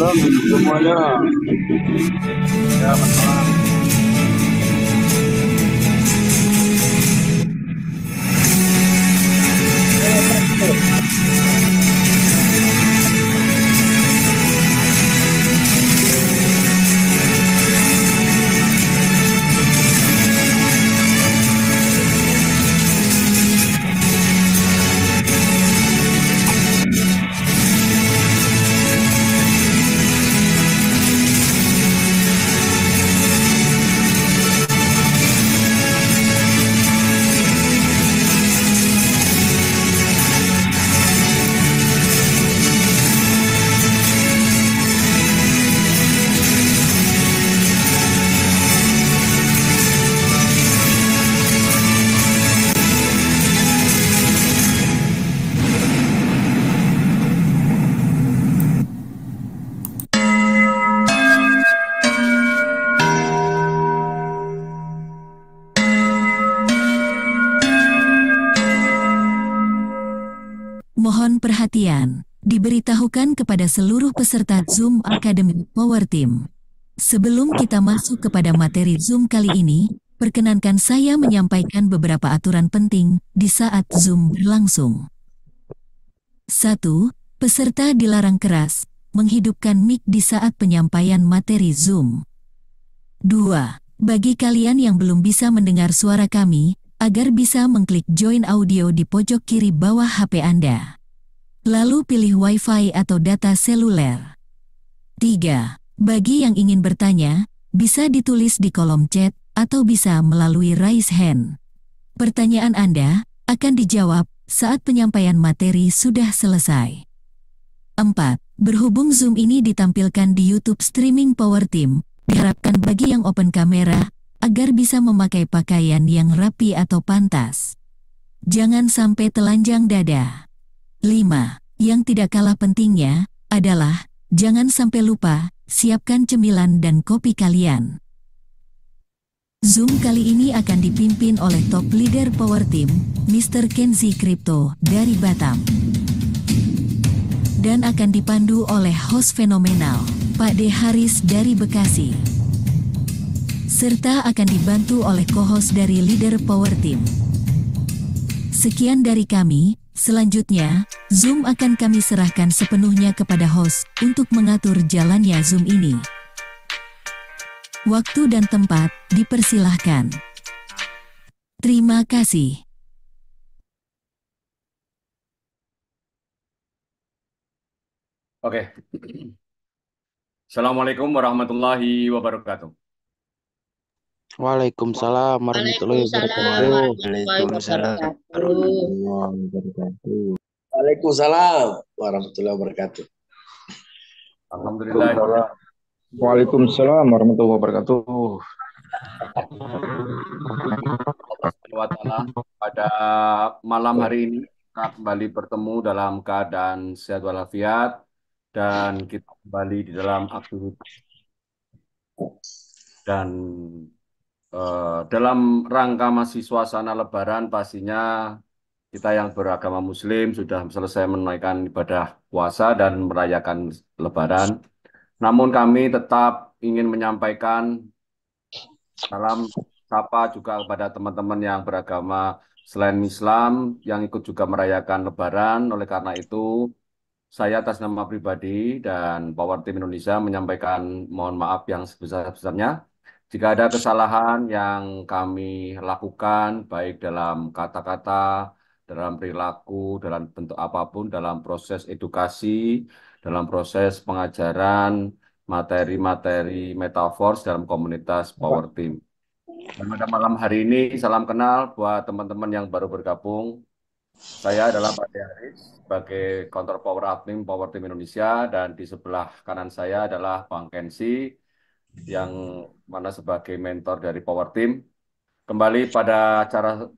malam semuanya. Ya, malam. Mohon perhatian, diberitahukan kepada seluruh peserta Zoom Academy Power Team. Sebelum kita masuk kepada materi Zoom kali ini, perkenankan saya menyampaikan beberapa aturan penting di saat Zoom berlangsung. 1. Peserta dilarang keras menghidupkan mic di saat penyampaian materi Zoom. 2. Bagi kalian yang belum bisa mendengar suara kami, agar bisa mengklik join audio di pojok kiri bawah HP Anda. Lalu pilih Wi-Fi atau data seluler. 3. Bagi yang ingin bertanya, bisa ditulis di kolom chat atau bisa melalui raise hand. Pertanyaan Anda akan dijawab saat penyampaian materi sudah selesai. 4. Berhubung Zoom ini ditampilkan di YouTube streaming Power Team, diharapkan bagi yang open kamera, agar bisa memakai pakaian yang rapi atau pantas. Jangan sampai telanjang dada. 5. Yang tidak kalah pentingnya adalah, jangan sampai lupa, siapkan cemilan dan kopi kalian. Zoom kali ini akan dipimpin oleh top leader Power Team, Mr. Kenzi Crypto dari Batam. Dan akan dipandu oleh host fenomenal, Pak D. Haris dari Bekasi. Serta akan dibantu oleh co-host dari leader Power Team. Sekian dari kami, selanjutnya, Zoom akan kami serahkan sepenuhnya kepada host untuk mengatur jalannya Zoom ini. Waktu dan tempat dipersilahkan. Terima kasih. Oke. Assalamualaikum warahmatullahi wabarakatuh. Waalaikumsalam warahmatullahi Waalaikumsalam wabarakatuh. warahmatullahi wabarakatuh. Waalaikumsalam warahmatullahi wabarakatuh. Alhamdulillah. Waalaikumsalam warahmatullahi wabarakatuh. Pada malam hari ini kita kembali bertemu dalam keadaan sehat walafiat dan kita kembali di dalam aktivitas dan dalam rangka masih suasana Lebaran, pastinya kita yang beragama Muslim sudah selesai menunaikan ibadah puasa dan merayakan Lebaran. Namun kami tetap ingin menyampaikan salam sapa juga kepada teman-teman yang beragama selain Islam yang ikut juga merayakan Lebaran. Oleh karena itu, saya atas nama pribadi dan Power Team Indonesia menyampaikan mohon maaf yang sebesar-besarnya. Jika ada kesalahan yang kami lakukan, baik dalam kata-kata, dalam perilaku, dalam bentuk apapun, dalam proses edukasi, dalam proses pengajaran, materi-materi metaverse dalam komunitas Power Team. Dan pada malam hari ini, salam kenal buat teman-teman yang baru bergabung. Saya adalah Pak Haris sebagai Counter Power Admin Power Team Indonesia dan di sebelah kanan saya adalah Bang Kensi yang mana sebagai mentor dari Power Team. Kembali pada acara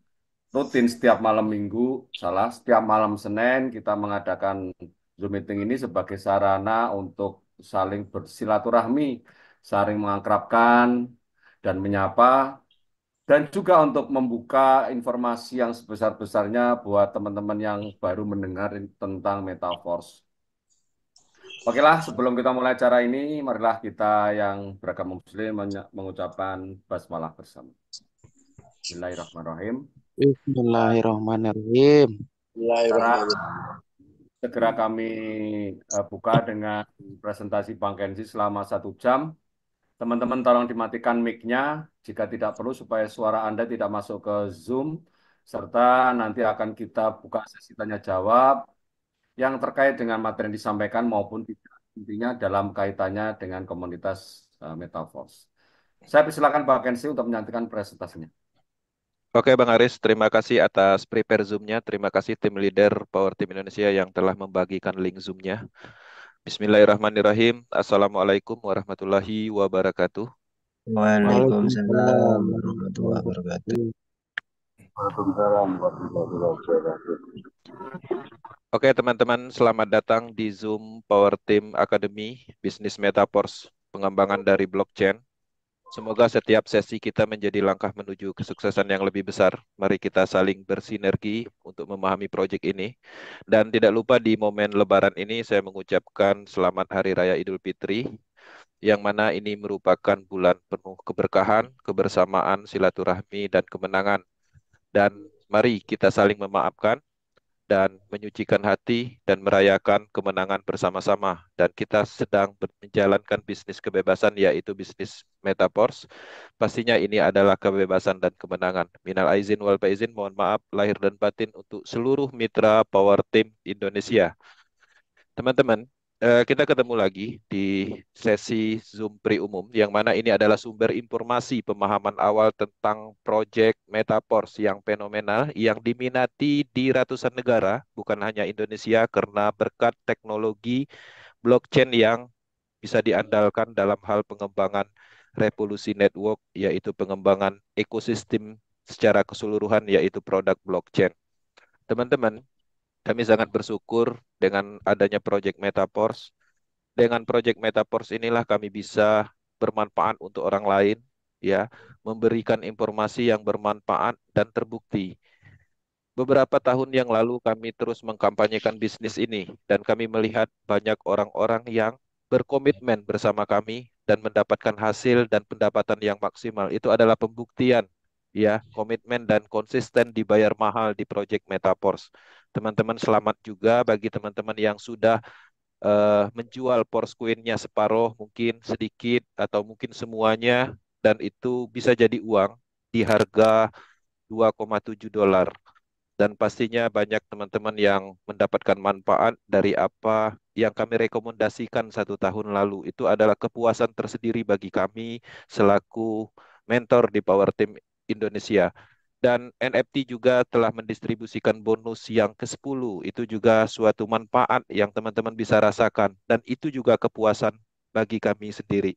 rutin setiap malam minggu, setiap malam Senin kita mengadakan Zoom meeting ini sebagai sarana untuk saling bersilaturahmi, saling mengakrabkan dan menyapa, dan juga untuk membuka informasi yang sebesar-besarnya buat teman-teman yang baru mendengar tentang Metaverse. Oke lah, sebelum kita mulai acara ini, marilah kita yang beragama Muslim mengucapkan basmalah bersama. Bismillahirrahmanirrahim. Bismillahirrahmanirrahim. Secara Bismillahirrahmanirrahim. segera kami buka dengan presentasi Bang Kenzi selama 1 jam. Teman-teman tolong dimatikan mic-nya jika tidak perlu supaya suara Anda tidak masuk ke Zoom. Serta nanti akan kita buka sesi tanya jawab yang terkait dengan materi yang disampaikan maupun tidak. Intinya dalam kaitannya dengan komunitas Metaverse. Saya persilakan Pak Kenzi untuk menyampaikan presentasinya. Oke Bang Aris, terima kasih atas prepare Zoom-nya. Terima kasih tim leader Power Team Indonesia yang telah membagikan link Zoom-nya. Bismillahirrahmanirrahim. Assalamualaikum warahmatullahi wabarakatuh. Waalaikumsalam warahmatullahi wabarakatuh. Waalaikumsalam warahmatullahi wabarakatuh. Oke teman-teman, selamat datang di Zoom Power Team Academy Bisnis Metaverse, pengembangan dari blockchain. Semoga setiap sesi kita menjadi langkah menuju kesuksesan yang lebih besar. Mari kita saling bersinergi untuk memahami proyek ini. Dan tidak lupa di momen Lebaran ini saya mengucapkan selamat Hari Raya Idul Fitri, yang mana ini merupakan bulan penuh keberkahan, kebersamaan, silaturahmi, dan kemenangan. Dan mari kita saling memaafkan dan menyucikan hati dan merayakan kemenangan bersama-sama. Dan kita sedang menjalankan bisnis kebebasan, yaitu bisnis Metaverse. Pastinya ini adalah kebebasan dan kemenangan. Minal aizin wal faizin, mohon maaf lahir dan batin untuk seluruh mitra Power Team Indonesia. Teman-teman, kita ketemu lagi di sesi Zoom pre-umum, yang mana ini adalah sumber informasi pemahaman awal tentang proyek Metaverse yang fenomenal, yang diminati di ratusan negara, bukan hanya Indonesia, karena berkat teknologi blockchain yang bisa diandalkan dalam hal pengembangan revolusi network, yaitu pengembangan ekosistem secara keseluruhan, yaitu produk blockchain. Teman-teman, kami sangat bersyukur dengan adanya proyek Metaverse. Dengan proyek Metaverse inilah kami bisa bermanfaat untuk orang lain, ya, memberikan informasi yang bermanfaat dan terbukti. Beberapa tahun yang lalu kami terus mengkampanyekan bisnis ini dan kami melihat banyak orang-orang yang berkomitmen bersama kami dan mendapatkan hasil dan pendapatan yang maksimal. Itu adalah pembuktian, ya, komitmen dan konsisten dibayar mahal di proyek Metaverse. Teman-teman, selamat juga bagi teman-teman yang sudah menjual Porsche-nya separuh, mungkin sedikit atau mungkin semuanya, dan itu bisa jadi uang di harga $2,7. Dan pastinya banyak teman-teman yang mendapatkan manfaat dari apa yang kami rekomendasikan 1 tahun lalu. Itu adalah kepuasan tersendiri bagi kami selaku mentor di Power Team Indonesia. Dan NFT juga telah mendistribusikan bonus yang ke-10. Itu juga suatu manfaat yang teman-teman bisa rasakan. Dan itu juga kepuasan bagi kami sendiri.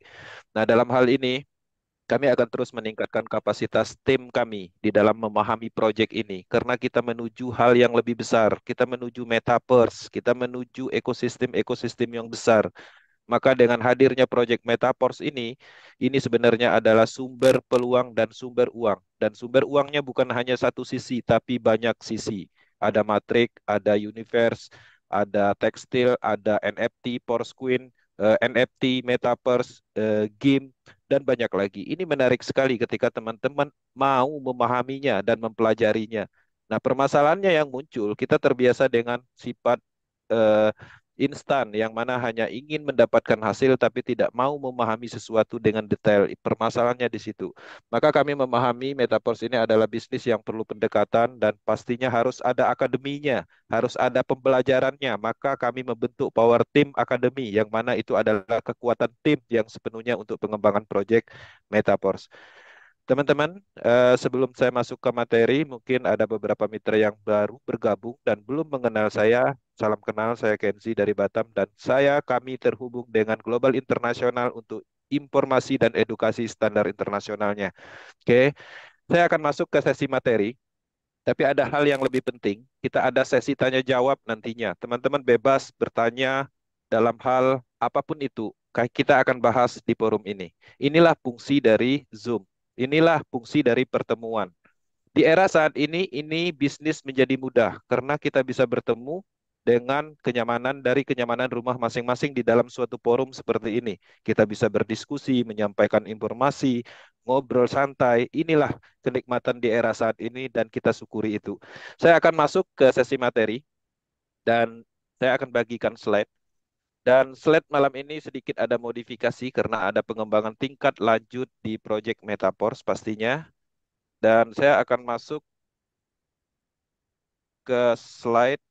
Nah, dalam hal ini, kami akan terus meningkatkan kapasitas tim kami di dalam memahami proyek ini. Karena kita menuju hal yang lebih besar. Kita menuju metaverse. Kita menuju ekosistem-ekosistem yang besar. Maka dengan hadirnya proyek Metaverse ini sebenarnya adalah sumber peluang dan sumber uang. Dan sumber uangnya bukan hanya satu sisi, tapi banyak sisi. Ada Matrix, ada Universe, ada Tekstil, ada NFT, Porsche, NFT, Metaverse, game, dan banyak lagi. Ini menarik sekali ketika teman-teman mau memahaminya dan mempelajarinya. Nah, permasalahannya yang muncul, kita terbiasa dengan sifat eh, instan, yang mana hanya ingin mendapatkan hasil tapi tidak mau memahami sesuatu dengan detail. Permasalahannya di situ. Maka kami memahami Metaverse ini adalah bisnis yang perlu pendekatan dan pastinya harus ada akademinya, harus ada pembelajarannya. Maka kami membentuk Power Team Academy, yang mana itu adalah kekuatan tim yang sepenuhnya untuk pengembangan proyek Metaverse. Teman-teman, sebelum saya masuk ke materi, mungkin ada beberapa mitra yang baru bergabung dan belum mengenal saya. Salam kenal, saya Kenzi dari Batam, dan kami terhubung dengan Global Internasional untuk informasi dan edukasi standar internasionalnya. Oke, saya akan masuk ke sesi materi, tapi ada hal yang lebih penting. Kita ada sesi tanya jawab nantinya. Teman-teman bebas bertanya dalam hal apapun itu. Kita akan bahas di forum ini. Inilah fungsi dari Zoom. Inilah fungsi dari pertemuan. Di era saat ini bisnis menjadi mudah karena kita bisa bertemu dengan kenyamanan rumah masing-masing di dalam suatu forum seperti ini. Kita bisa berdiskusi, menyampaikan informasi, ngobrol santai. Inilah kenikmatan di era saat ini dan kita syukuri itu. Saya akan masuk ke sesi materi dan saya akan bagikan slide. Dan slide malam ini sedikit ada modifikasi karena ada pengembangan tingkat lanjut di Project Metaverse pastinya. Dan saya akan masuk ke slide.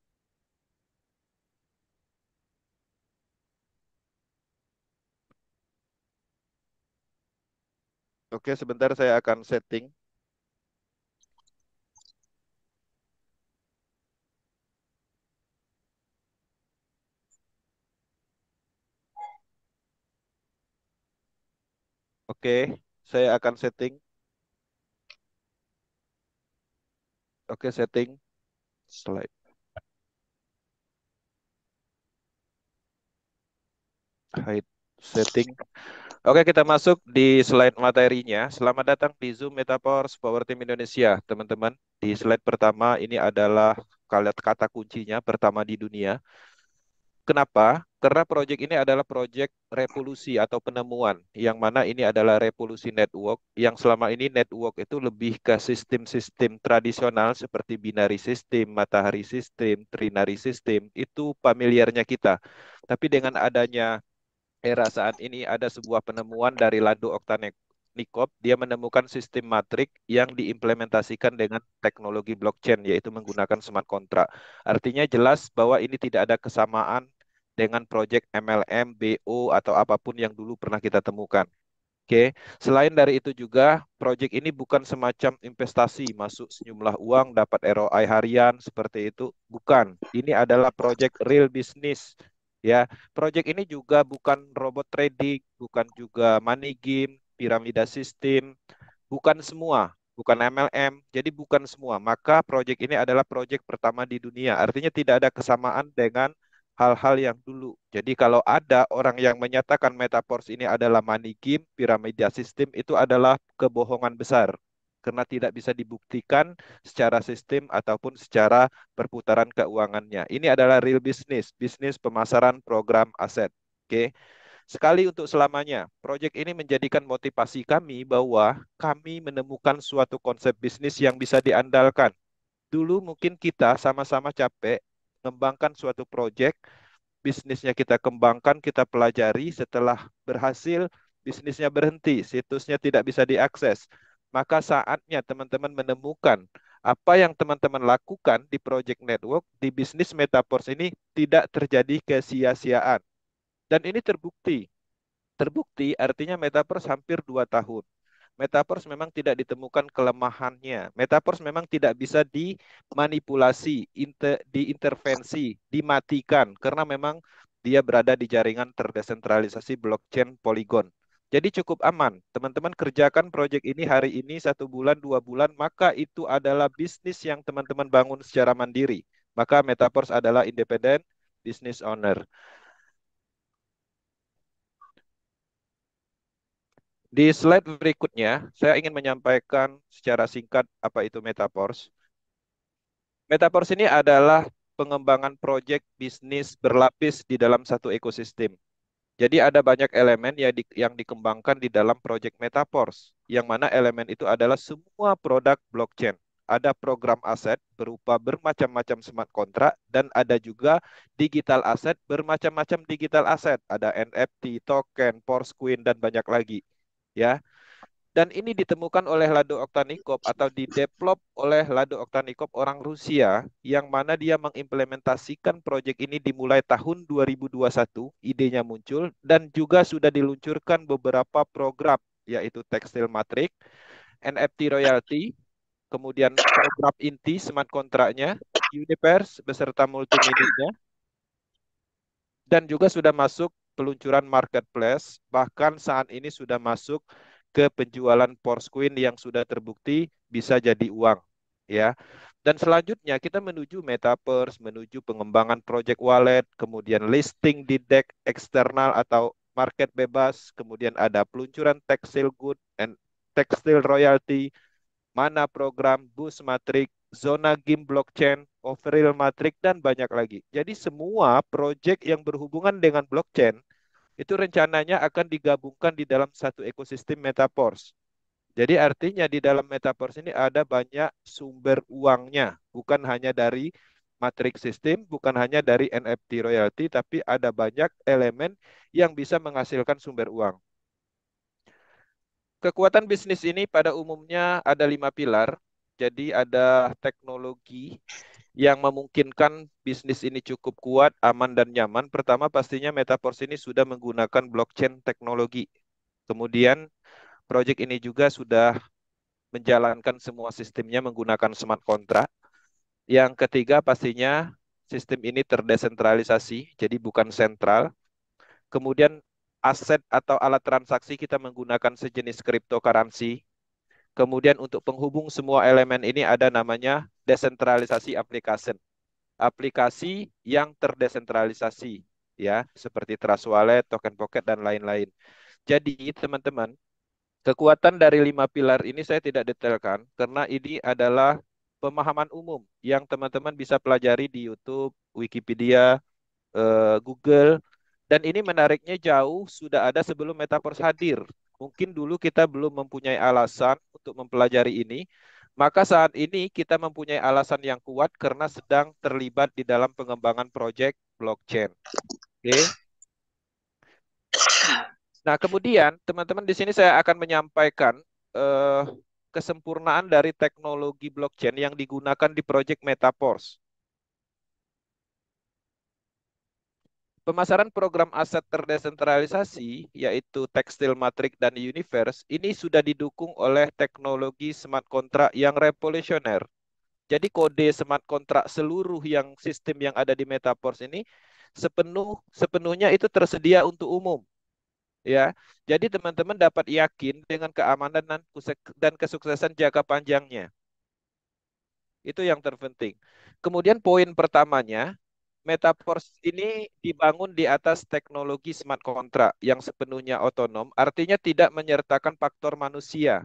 Oke, sebentar saya akan setting. Oke, saya akan setting. Oke, setting slide. Hide setting. Oke, kita masuk di slide materinya. Selamat datang di Zoom Metaverse Power Team Indonesia, teman-teman. Di slide pertama ini adalah kata kuncinya pertama di dunia. Kenapa? Karena proyek ini adalah proyek revolusi atau penemuan, yang mana ini adalah revolusi network, yang selama ini network itu lebih ke sistem-sistem tradisional seperti binary system, matahari system, trinary system, itu familiarnya kita. Tapi dengan adanya era saat ini ada sebuah penemuan dari Lando Oktanikov, dia menemukan sistem matrik yang diimplementasikan dengan teknologi blockchain, yaitu menggunakan smart contract. Artinya jelas bahwa ini tidak ada kesamaan dengan proyek MLM, BO, atau apapun yang dulu pernah kita temukan. Oke, selain dari itu juga, proyek ini bukan semacam investasi, masuk sejumlah uang, dapat ROI harian, seperti itu. Bukan, ini adalah proyek real business. Ya, proyek ini juga bukan robot trading, bukan juga money game, piramida sistem, bukan semua, bukan MLM, jadi bukan semua. Maka proyek ini adalah proyek pertama di dunia. Artinya tidak ada kesamaan dengan hal-hal yang dulu. Jadi kalau ada orang yang menyatakan Metaverse ini adalah money game, piramida sistem, itu adalah kebohongan besar. Karena tidak bisa dibuktikan secara sistem ataupun secara perputaran keuangannya. Ini adalah real business, bisnis pemasaran program aset. Oke. Sekali untuk selamanya, proyek ini menjadikan motivasi kami bahwa kami menemukan suatu konsep bisnis yang bisa diandalkan. Dulu mungkin kita sama-sama capek mengembangkan suatu proyek, bisnisnya kita kembangkan, kita pelajari, setelah berhasil, bisnisnya berhenti, situsnya tidak bisa diakses. Maka saatnya teman-teman menemukan apa yang teman-teman lakukan di Project Network, di bisnis Metaverse ini tidak terjadi kesia-siaan. Dan ini terbukti. Terbukti artinya Metaverse hampir 2 tahun. Metaverse memang tidak ditemukan kelemahannya. Metaverse memang tidak bisa dimanipulasi, diintervensi, dimatikan. Karena memang dia berada di jaringan terdesentralisasi blockchain Polygon. Jadi cukup aman. Teman-teman kerjakan proyek ini hari ini, 1 bulan, 2 bulan, maka itu adalah bisnis yang teman-teman bangun secara mandiri. Maka Metaverse adalah independent business owner. Di slide berikutnya, saya ingin menyampaikan secara singkat apa itu Metaverse. Metaverse ini adalah pengembangan proyek bisnis berlapis di dalam satu ekosistem. Jadi ada banyak elemen yang dikembangkan di dalam proyek Metaverse, yang mana elemen itu adalah semua produk blockchain. Ada program aset berupa bermacam-macam smart contract dan ada juga digital aset bermacam-macam digital aset. Ada NFT, token, Porscoin dan banyak lagi. Ya, dan ini ditemukan oleh Lado Oktanikov atau didevelop oleh Lado Oktanikov orang Rusia yang mana dia mengimplementasikan proyek ini dimulai tahun 2021, idenya muncul dan juga sudah diluncurkan beberapa program yaitu Tekstil Matrix, NFT Royalty, kemudian program inti smart kontraknya, Universe beserta multiminute-nya, dan juga sudah masuk peluncuran marketplace, bahkan saat ini sudah masuk ke penjualan Porscoin yang sudah terbukti bisa jadi uang, ya. Dan selanjutnya kita menuju Metaverse, menuju pengembangan project wallet, kemudian listing di DEX eksternal atau market bebas, kemudian ada peluncuran textile good and textile royalty, mana program, bus matrix, zona game blockchain, overreal matrix, dan banyak lagi. Jadi semua proyek yang berhubungan dengan blockchain itu rencananya akan digabungkan di dalam satu ekosistem Metaverse. Jadi artinya di dalam Metaverse ini ada banyak sumber uangnya, bukan hanya dari matrix system, bukan hanya dari NFT royalty, tapi ada banyak elemen yang bisa menghasilkan sumber uang. Kekuatan bisnis ini pada umumnya ada 5 pilar. Jadi ada teknologi yang memungkinkan bisnis ini cukup kuat, aman, dan nyaman. Pertama, pastinya Metaverse ini sudah menggunakan blockchain teknologi. Kemudian, proyek ini juga sudah menjalankan semua sistemnya menggunakan smart contract. Yang ketiga, pastinya sistem ini terdesentralisasi, jadi bukan sentral. Kemudian, aset atau alat transaksi kita menggunakan sejenis cryptocurrency. Kemudian untuk penghubung semua elemen ini ada namanya desentralisasi application. Aplikasi yang terdesentralisasi, ya, seperti Trust Wallet, Token Pocket, dan lain-lain. Jadi, teman-teman, kekuatan dari 5 pilar ini saya tidak detailkan karena ini adalah pemahaman umum yang teman-teman bisa pelajari di YouTube, Wikipedia, Google, dan ini menariknya jauh sudah ada sebelum Metaverse hadir. Mungkin dulu kita belum mempunyai alasan untuk mempelajari ini, maka saat ini kita mempunyai alasan yang kuat karena sedang terlibat di dalam pengembangan proyek blockchain. Oke. Nah, kemudian teman-teman di sini saya akan menyampaikan eh, kesempurnaan dari teknologi blockchain yang digunakan di proyek Metaverse. Pemasaran program aset terdesentralisasi, yaitu Tekstil Matrix dan Universe, ini sudah didukung oleh teknologi smart contract yang revolusioner. Jadi kode smart contract seluruh yang sistem yang ada di Metaverse ini sepenuhnya itu tersedia untuk umum, ya. Jadi teman-teman dapat yakin dengan keamanan dan kesuksesan jangka panjangnya. Itu yang terpenting. Kemudian poin pertamanya, Metaverse ini dibangun di atas teknologi smart contract yang sepenuhnya otonom, artinya tidak menyertakan faktor manusia.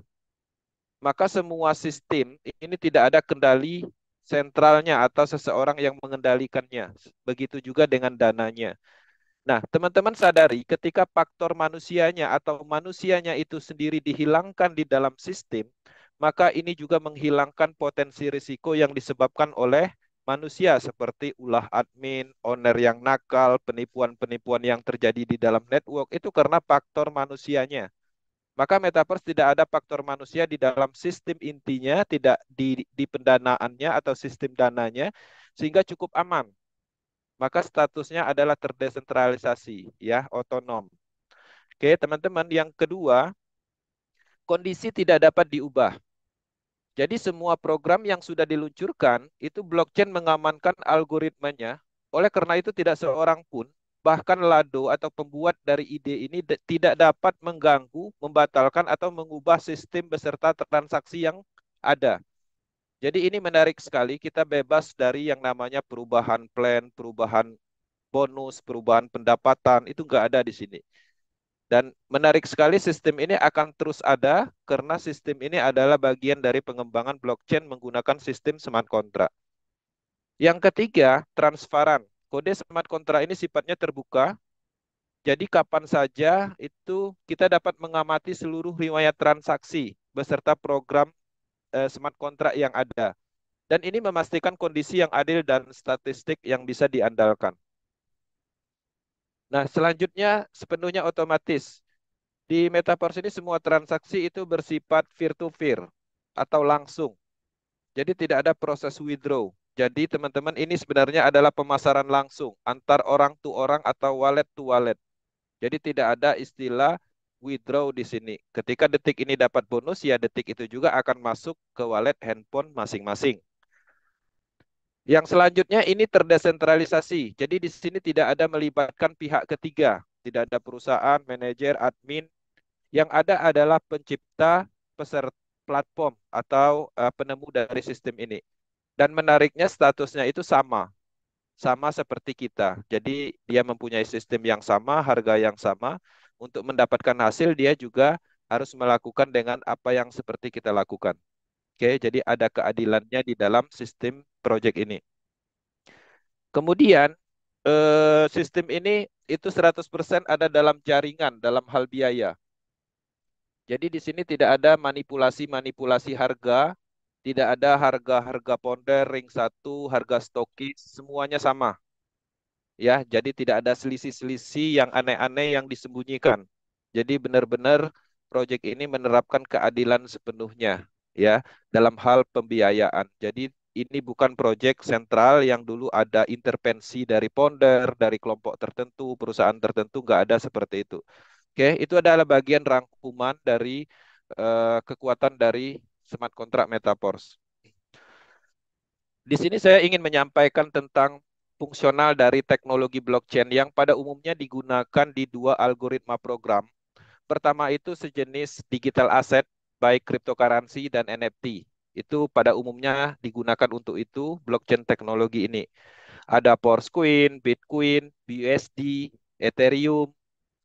Maka semua sistem ini tidak ada kendali sentralnya atau seseorang yang mengendalikannya. Begitu juga dengan dananya. Nah, teman-teman sadari ketika faktor manusianya atau manusianya itu sendiri dihilangkan di dalam sistem, maka ini juga menghilangkan potensi risiko yang disebabkan oleh manusia seperti ulah admin, owner yang nakal, penipuan-penipuan yang terjadi di dalam network itu karena faktor manusianya. Maka Metaverse tidak ada faktor manusia di dalam sistem intinya, tidak di pendanaannya atau sistem dananya, sehingga cukup aman. Maka statusnya adalah terdesentralisasi, ya, otonom. Oke, teman-teman, yang kedua, kondisi tidak dapat diubah. Jadi semua program yang sudah diluncurkan, itu blockchain mengamankan algoritmanya. Oleh karena itu tidak seorang pun, bahkan Lado atau pembuat dari ide ini tidak dapat mengganggu, membatalkan, atau mengubah sistem beserta transaksi yang ada. Jadi ini menarik sekali, kita bebas dari yang namanya perubahan plan, perubahan bonus, perubahan pendapatan, itu nggak ada di sini. Dan menarik sekali sistem ini akan terus ada karena sistem ini adalah bagian dari pengembangan blockchain menggunakan sistem smart contract. Yang ketiga, transparan. Kode smart contract ini sifatnya terbuka, jadi kapan saja itu kita dapat mengamati seluruh riwayat transaksi beserta program smart contract yang ada. Dan ini memastikan kondisi yang adil dan statistik yang bisa diandalkan. Nah, selanjutnya sepenuhnya otomatis. Di Metaverse ini semua transaksi itu bersifat peer-to-peer atau langsung. Jadi tidak ada proses withdraw. Jadi teman-teman ini sebenarnya adalah pemasaran langsung antar orang to orang atau wallet to wallet. Jadi tidak ada istilah withdraw di sini. Ketika detik ini dapat bonus, ya detik itu juga akan masuk ke wallet handphone masing-masing. Yang selanjutnya ini terdesentralisasi. Jadi di sini tidak ada melibatkan pihak ketiga. Tidak ada perusahaan, manajer, admin. Yang ada adalah pencipta peserta platform atau penemu dari sistem ini. Dan menariknya statusnya itu sama seperti kita. Jadi dia mempunyai sistem yang sama, harga yang sama. Untuk mendapatkan hasil dia juga harus melakukan dengan apa yang seperti kita lakukan. Oke, jadi ada keadilannya di dalam sistem project ini. Kemudian sistem ini itu 100% ada dalam jaringan dalam hal biaya. Jadi di sini tidak ada manipulasi-manipulasi harga, tidak ada harga-harga ponder, ring satu, harga stokis, semuanya sama. Ya, jadi tidak ada selisih-selisih yang aneh-aneh yang disembunyikan. Jadi benar-benar proyek ini menerapkan keadilan sepenuhnya ya dalam hal pembiayaan. Jadi ini bukan proyek sentral yang dulu ada intervensi dari ponder, dari kelompok tertentu, perusahaan tertentu, nggak ada seperti itu. Oke, itu adalah bagian rangkuman dari kekuatan dari smart contract Metaverse. Di sini saya ingin menyampaikan tentang fungsional dari teknologi blockchain yang pada umumnya digunakan di dua algoritma program. Pertama itu sejenis digital asset, baik cryptocurrency dan NFT. Itu pada umumnya digunakan untuk itu blockchain teknologi ini. Ada Porscoin, Bitcoin, BUSD, Ethereum,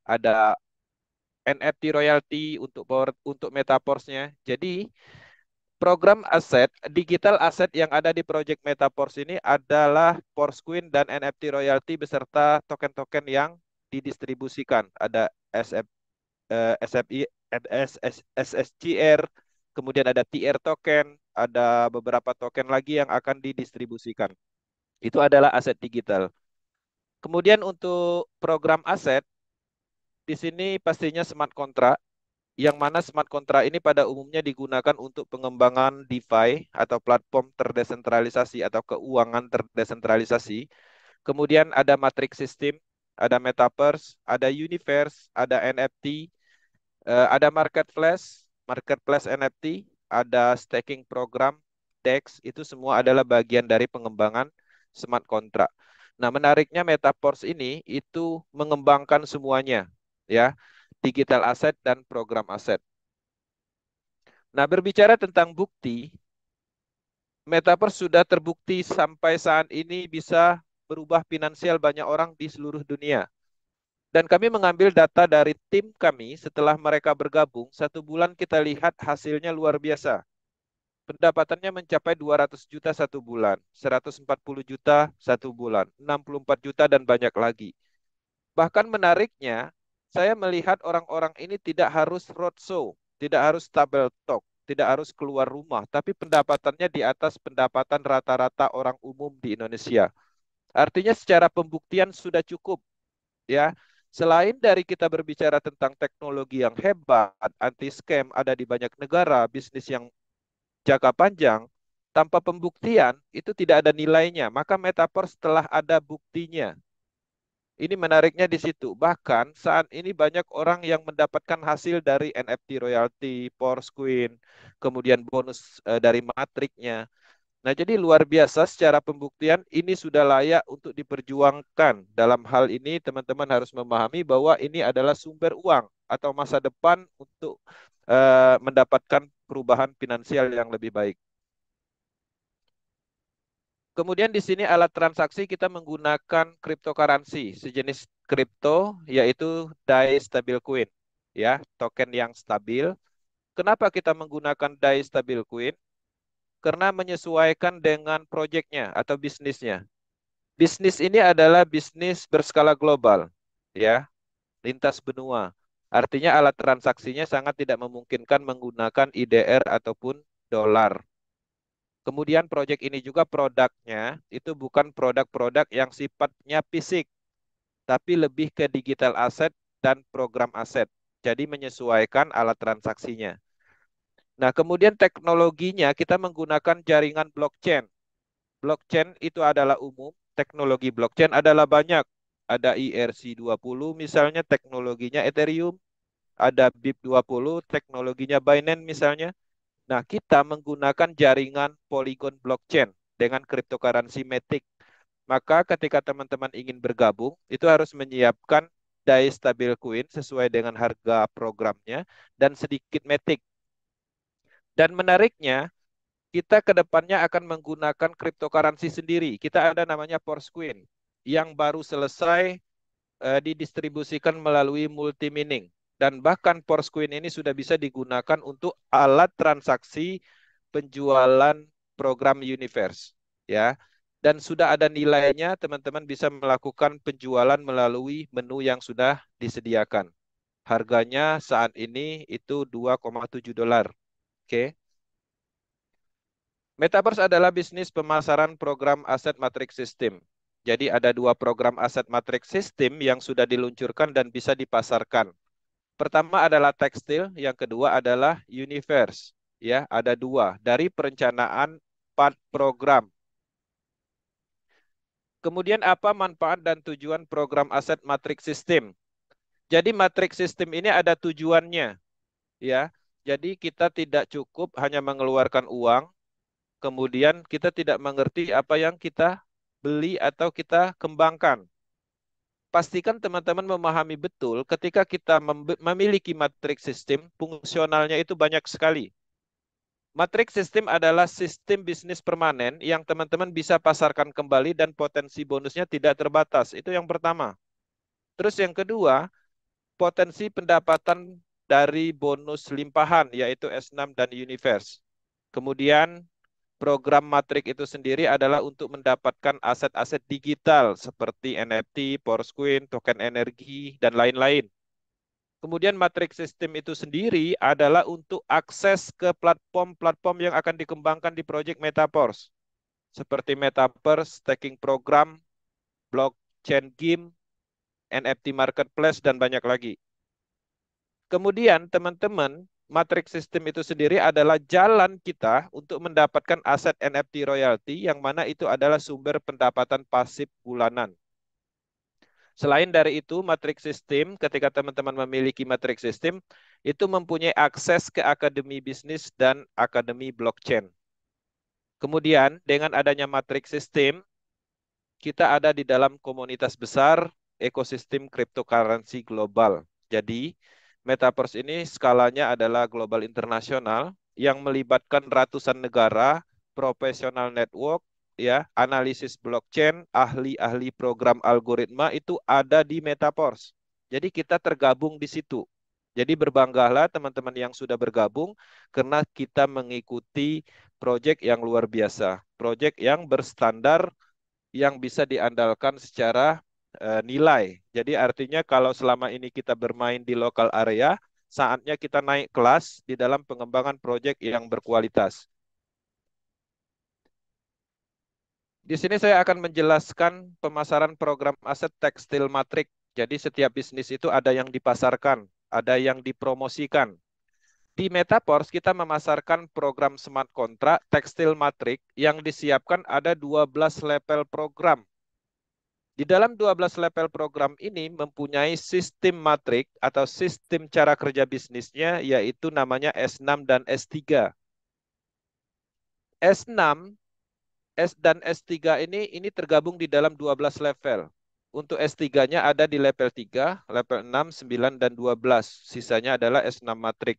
ada NFT royalty untuk metaverse-nya. Jadi program aset, digital aset yang ada di Project Metaverse ini adalah Porscoin dan NFT royalty beserta token-token yang didistribusikan. Ada SFI, SSGR, kemudian ada TR token, ada beberapa token lagi yang akan didistribusikan. Itu adalah aset digital. Kemudian untuk program aset, di sini pastinya smart contract yang mana smart contract ini pada umumnya digunakan untuk pengembangan DeFi atau platform terdesentralisasi atau keuangan terdesentralisasi. Kemudian ada matrix system, ada metaverse, ada universe, ada NFT, ada marketplace NFT, ada staking program, DEX, itu semua adalah bagian dari pengembangan smart contract. Nah, menariknya metaverse ini itu mengembangkan semuanya, ya, digital asset dan program aset. Nah, berbicara tentang bukti, Metaverse sudah terbukti sampai saat ini bisa berubah finansial banyak orang di seluruh dunia. Dan kami mengambil data dari tim kami setelah mereka bergabung, 1 bulan kita lihat hasilnya luar biasa. Pendapatannya mencapai 200 juta 1 bulan, 140 juta 1 bulan, 64 juta dan banyak lagi. Bahkan menariknya, saya melihat orang-orang ini tidak harus roadshow, tidak harus tabel talk, tidak harus keluar rumah, tapi pendapatannya di atas pendapatan rata-rata orang umum di Indonesia. Artinya secara pembuktian sudah cukup, ya. Selain dari kita berbicara tentang teknologi yang hebat, anti scam ada di banyak negara, bisnis yang jangka panjang, tanpa pembuktian itu tidak ada nilainya. Maka metaverse telah ada buktinya. Ini menariknya di situ. Bahkan saat ini banyak orang yang mendapatkan hasil dari NFT royalty, Porscoin, kemudian bonus dari matriknya. Nah, jadi luar biasa secara pembuktian ini sudah layak untuk diperjuangkan. Dalam hal ini teman-teman harus memahami bahwa ini adalah sumber uang atau masa depan untuk mendapatkan perubahan finansial yang lebih baik. Kemudian di sini alat transaksi kita menggunakan cryptocurrency, sejenis kripto yaitu DAI stablecoin, ya, token yang stabil. Kenapa kita menggunakan DAI stablecoin? Karena menyesuaikan dengan proyeknya atau bisnisnya. Bisnis ini adalah bisnis berskala global, ya, lintas benua. Artinya alat transaksinya sangat tidak memungkinkan menggunakan IDR ataupun dolar. Kemudian proyek ini juga produknya itu bukan produk-produk yang sifatnya fisik, tapi lebih ke digital aset dan program aset. Jadi menyesuaikan alat transaksinya. Nah, kemudian teknologinya kita menggunakan jaringan blockchain. Blockchain itu adalah umum, teknologi blockchain adalah banyak. Ada ERC20 misalnya teknologinya Ethereum, ada BIP20 teknologinya Binance misalnya. Nah, kita menggunakan jaringan Polygon blockchain dengan cryptocurrency Matic. Maka ketika teman-teman ingin bergabung, itu harus menyiapkan DAI stablecoin sesuai dengan harga programnya dan sedikit Matic. Dan menariknya, kita ke depannya akan menggunakan cryptocurrency sendiri. Kita ada namanya Porscoin yang baru selesai didistribusikan melalui multi-mining. Dan bahkan Porscoin ini sudah bisa digunakan untuk alat transaksi penjualan program Universe, ya. dan sudah ada nilainya, teman-teman bisa melakukan penjualan melalui menu yang sudah disediakan. Harganya saat ini itu $2,7. Oke. Metaverse adalah bisnis pemasaran program aset matrix system. Jadi ada dua program aset matrix system yang sudah diluncurkan dan bisa dipasarkan. Pertama adalah tekstil, yang kedua adalah universe. Ya, ada dua dari perencanaan 4 program. Kemudian apa manfaat dan tujuan program aset matrix system? Jadi matrix system ini ada tujuannya, ya. Jadi kita tidak cukup hanya mengeluarkan uang, kemudian kita tidak mengerti apa yang kita beli atau kita kembangkan. Pastikan teman-teman memahami betul ketika kita memiliki matrix system, fungsionalnya itu banyak sekali. Matrix system adalah sistem bisnis permanen yang teman-teman bisa pasarkan kembali dan potensi bonusnya tidak terbatas. Itu yang pertama. Terus yang kedua, potensi pendapatan dari bonus limpahan yaitu S6 dan Universe. Kemudian program Matrix itu sendiri adalah untuk mendapatkan aset-aset digital seperti NFT, Porscoin, token energi, dan lain-lain. Kemudian Matrix System itu sendiri adalah untuk akses ke platform-platform yang akan dikembangkan di Project Metaverse. Seperti Metaverse, Staking Program, Blockchain Game, NFT Marketplace, dan banyak lagi. Kemudian teman-teman, Matrix System itu sendiri adalah jalan kita untuk mendapatkan aset NFT royalty yang mana itu adalah sumber pendapatan pasif bulanan. Selain dari itu, Matrix System, ketika teman-teman memiliki Matrix System, itu mempunyai akses ke akademi bisnis dan akademi blockchain. Kemudian, dengan adanya Matrix System, kita ada di dalam komunitas besar ekosistem cryptocurrency global. Jadi, Metaverse ini skalanya adalah global internasional yang melibatkan ratusan negara, profesional network, ya, analisis blockchain, ahli-ahli program algoritma itu ada di Metaverse. Jadi kita tergabung di situ. Jadi berbanggalah teman-teman yang sudah bergabung karena kita mengikuti proyek yang luar biasa, proyek yang berstandar yang bisa diandalkan secara nilai. Jadi artinya kalau selama ini kita bermain di lokal area, saatnya kita naik kelas di dalam pengembangan proyek yang berkualitas. Di sini saya akan menjelaskan pemasaran program aset tekstil matrik. Jadi setiap bisnis itu ada yang dipasarkan, ada yang dipromosikan. Di Metaverse kita memasarkan program smart contract tekstil matrik yang disiapkan ada 12 level program. Di dalam 12 level program ini mempunyai sistem matrik atau sistem cara kerja bisnisnya yaitu namanya S6 dan S3. S6 dan S3 ini tergabung di dalam 12 level. Untuk S3-nya ada di level 3, level 6, 9, dan 12. Sisanya adalah S6 matrik.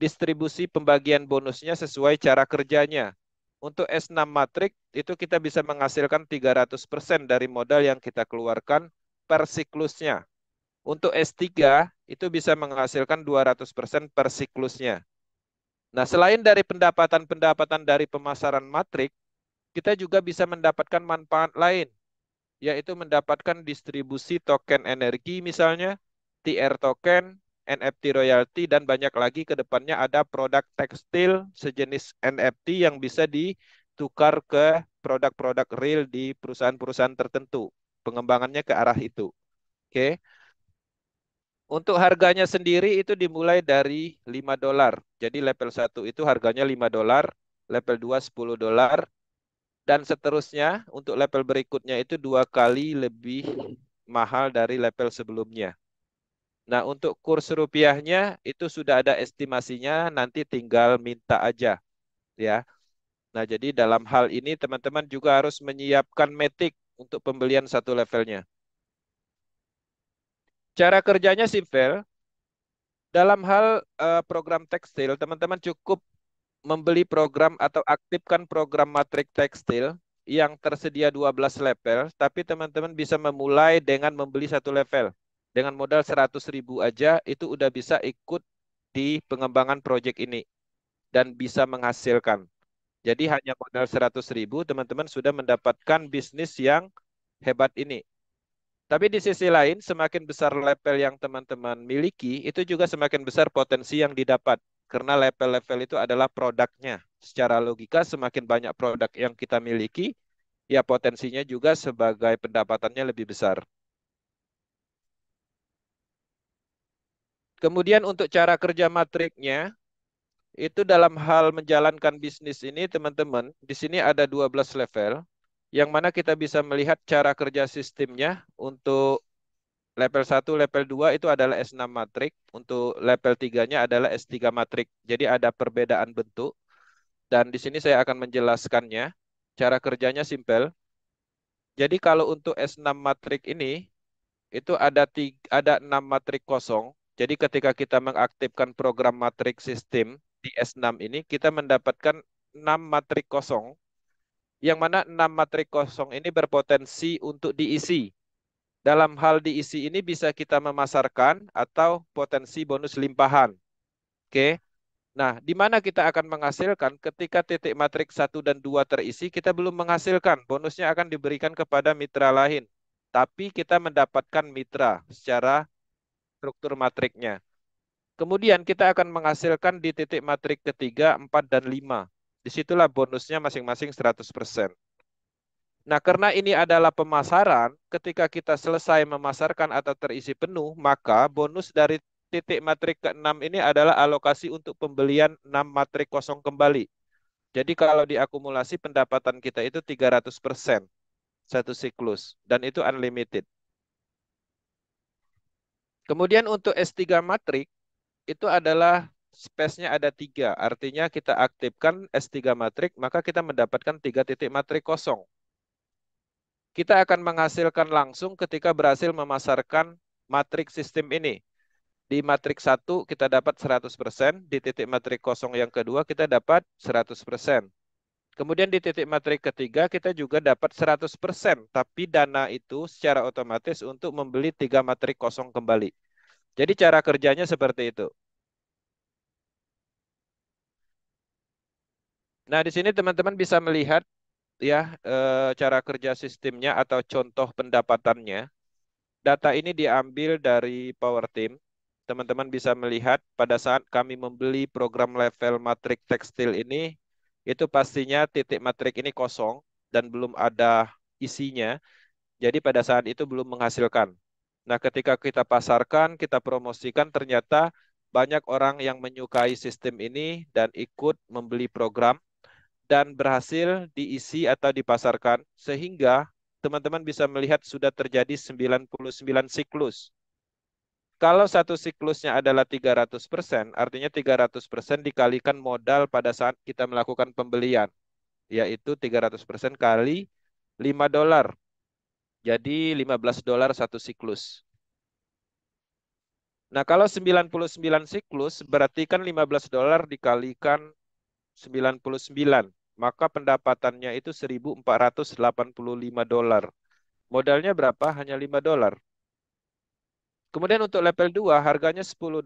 Distribusi pembagian bonusnya sesuai cara kerjanya. Untuk S6 matrik, itu kita bisa menghasilkan 300% dari modal yang kita keluarkan per siklusnya. Untuk S3, itu bisa menghasilkan 200% per siklusnya. Nah, selain dari pendapatan-pendapatan dari pemasaran matrik, kita juga bisa mendapatkan manfaat lain, yaitu mendapatkan distribusi token energi misalnya, TR token, NFT royalty, dan banyak lagi ke depannya ada produk tekstil sejenis NFT yang bisa ditukar ke produk-produk real di perusahaan-perusahaan tertentu. Pengembangannya ke arah itu. Oke. Untuk harganya sendiri itu dimulai dari $5. Jadi level 1 itu harganya $5, level 2 $10, dan seterusnya untuk level berikutnya itu 2 kali lebih mahal dari level sebelumnya. Nah, untuk kurs rupiahnya itu sudah ada estimasinya, nanti tinggal minta aja, ya. Nah, jadi dalam hal ini teman-teman juga harus menyiapkan matic untuk pembelian satu levelnya. Cara kerjanya simple. Dalam hal program tekstil, teman-teman cukup membeli program atau aktifkan program matrik tekstil yang tersedia 12 level, tapi teman-teman bisa memulai dengan membeli satu level. Dengan modal 100.000 aja, itu udah bisa ikut di pengembangan proyek ini dan bisa menghasilkan. Jadi hanya modal 100.000, teman-teman sudah mendapatkan bisnis yang hebat ini. Tapi di sisi lain, semakin besar level yang teman-teman miliki, itu juga semakin besar potensi yang didapat. Karena level-level itu adalah produknya. Secara logika, semakin banyak produk yang kita miliki, ya potensinya juga sebagai pendapatannya lebih besar. Kemudian untuk cara kerja matriknya, itu dalam hal menjalankan bisnis ini, teman-teman, di sini ada 12 level, yang mana kita bisa melihat cara kerja sistemnya untuk level 1, level 2 itu adalah S6 matrik, untuk level 3-nya adalah S3 matrik. Jadi ada perbedaan bentuk, dan di sini saya akan menjelaskannya. Cara kerjanya simpel. Jadi kalau untuk S6 matrik ini, itu ada 6 matrik kosong. Jadi ketika kita mengaktifkan program matrik sistem di S6 ini, kita mendapatkan 6 matrik kosong, yang mana 6 matrik kosong ini berpotensi untuk diisi. Dalam hal diisi ini bisa kita memasarkan atau potensi bonus limpahan. Oke. Nah, di mana kita akan menghasilkan ketika titik matrik 1 dan 2 terisi, kita belum menghasilkan. Bonusnya akan diberikan kepada mitra lain. Tapi kita mendapatkan mitra secara struktur matriknya. Kemudian kita akan menghasilkan di titik matrik ketiga, 4, dan 5. Disitulah bonusnya masing-masing 100%. Nah, karena ini adalah pemasaran, ketika kita selesai memasarkan atau terisi penuh, maka bonus dari titik matrik ke-6 ini adalah alokasi untuk pembelian 6 matrik kosong kembali. Jadi kalau diakumulasi pendapatan kita itu 300% satu siklus, dan itu unlimited. Kemudian untuk S3 matrik, itu adalah space-nya ada 3. Artinya kita aktifkan S3 matrik, maka kita mendapatkan 3 titik matrik kosong. Kita akan menghasilkan langsung ketika berhasil memasarkan matrik sistem ini. Di matrik 1 kita dapat 100%, di titik matrik kosong yang kedua kita dapat 100%. Kemudian di titik matrik ketiga kita juga dapat 100%, tapi dana itu secara otomatis untuk membeli 3 matrik kosong kembali. Jadi cara kerjanya seperti itu. Nah, di sini teman-teman bisa melihat ya cara kerja sistemnya atau contoh pendapatannya. Data ini diambil dari Power Team. Teman-teman bisa melihat pada saat kami membeli program level matrik tekstil ini, itu pastinya titik matrik ini kosong dan belum ada isinya. Jadi pada saat itu belum menghasilkan. Nah, ketika kita pasarkan, kita promosikan, ternyata banyak orang yang menyukai sistem ini dan ikut membeli program dan berhasil diisi atau dipasarkan, sehingga teman-teman bisa melihat sudah terjadi 99 siklus. Kalau satu siklusnya adalah 300%, artinya 300% dikalikan modal pada saat kita melakukan pembelian, yaitu 300% kali $5. Jadi $15 satu siklus. Nah, kalau 99 siklus, berarti kan $15 dikalikan 99. Maka pendapatannya itu $1.485. Modalnya berapa? Hanya $5. Kemudian untuk level 2 harganya $10.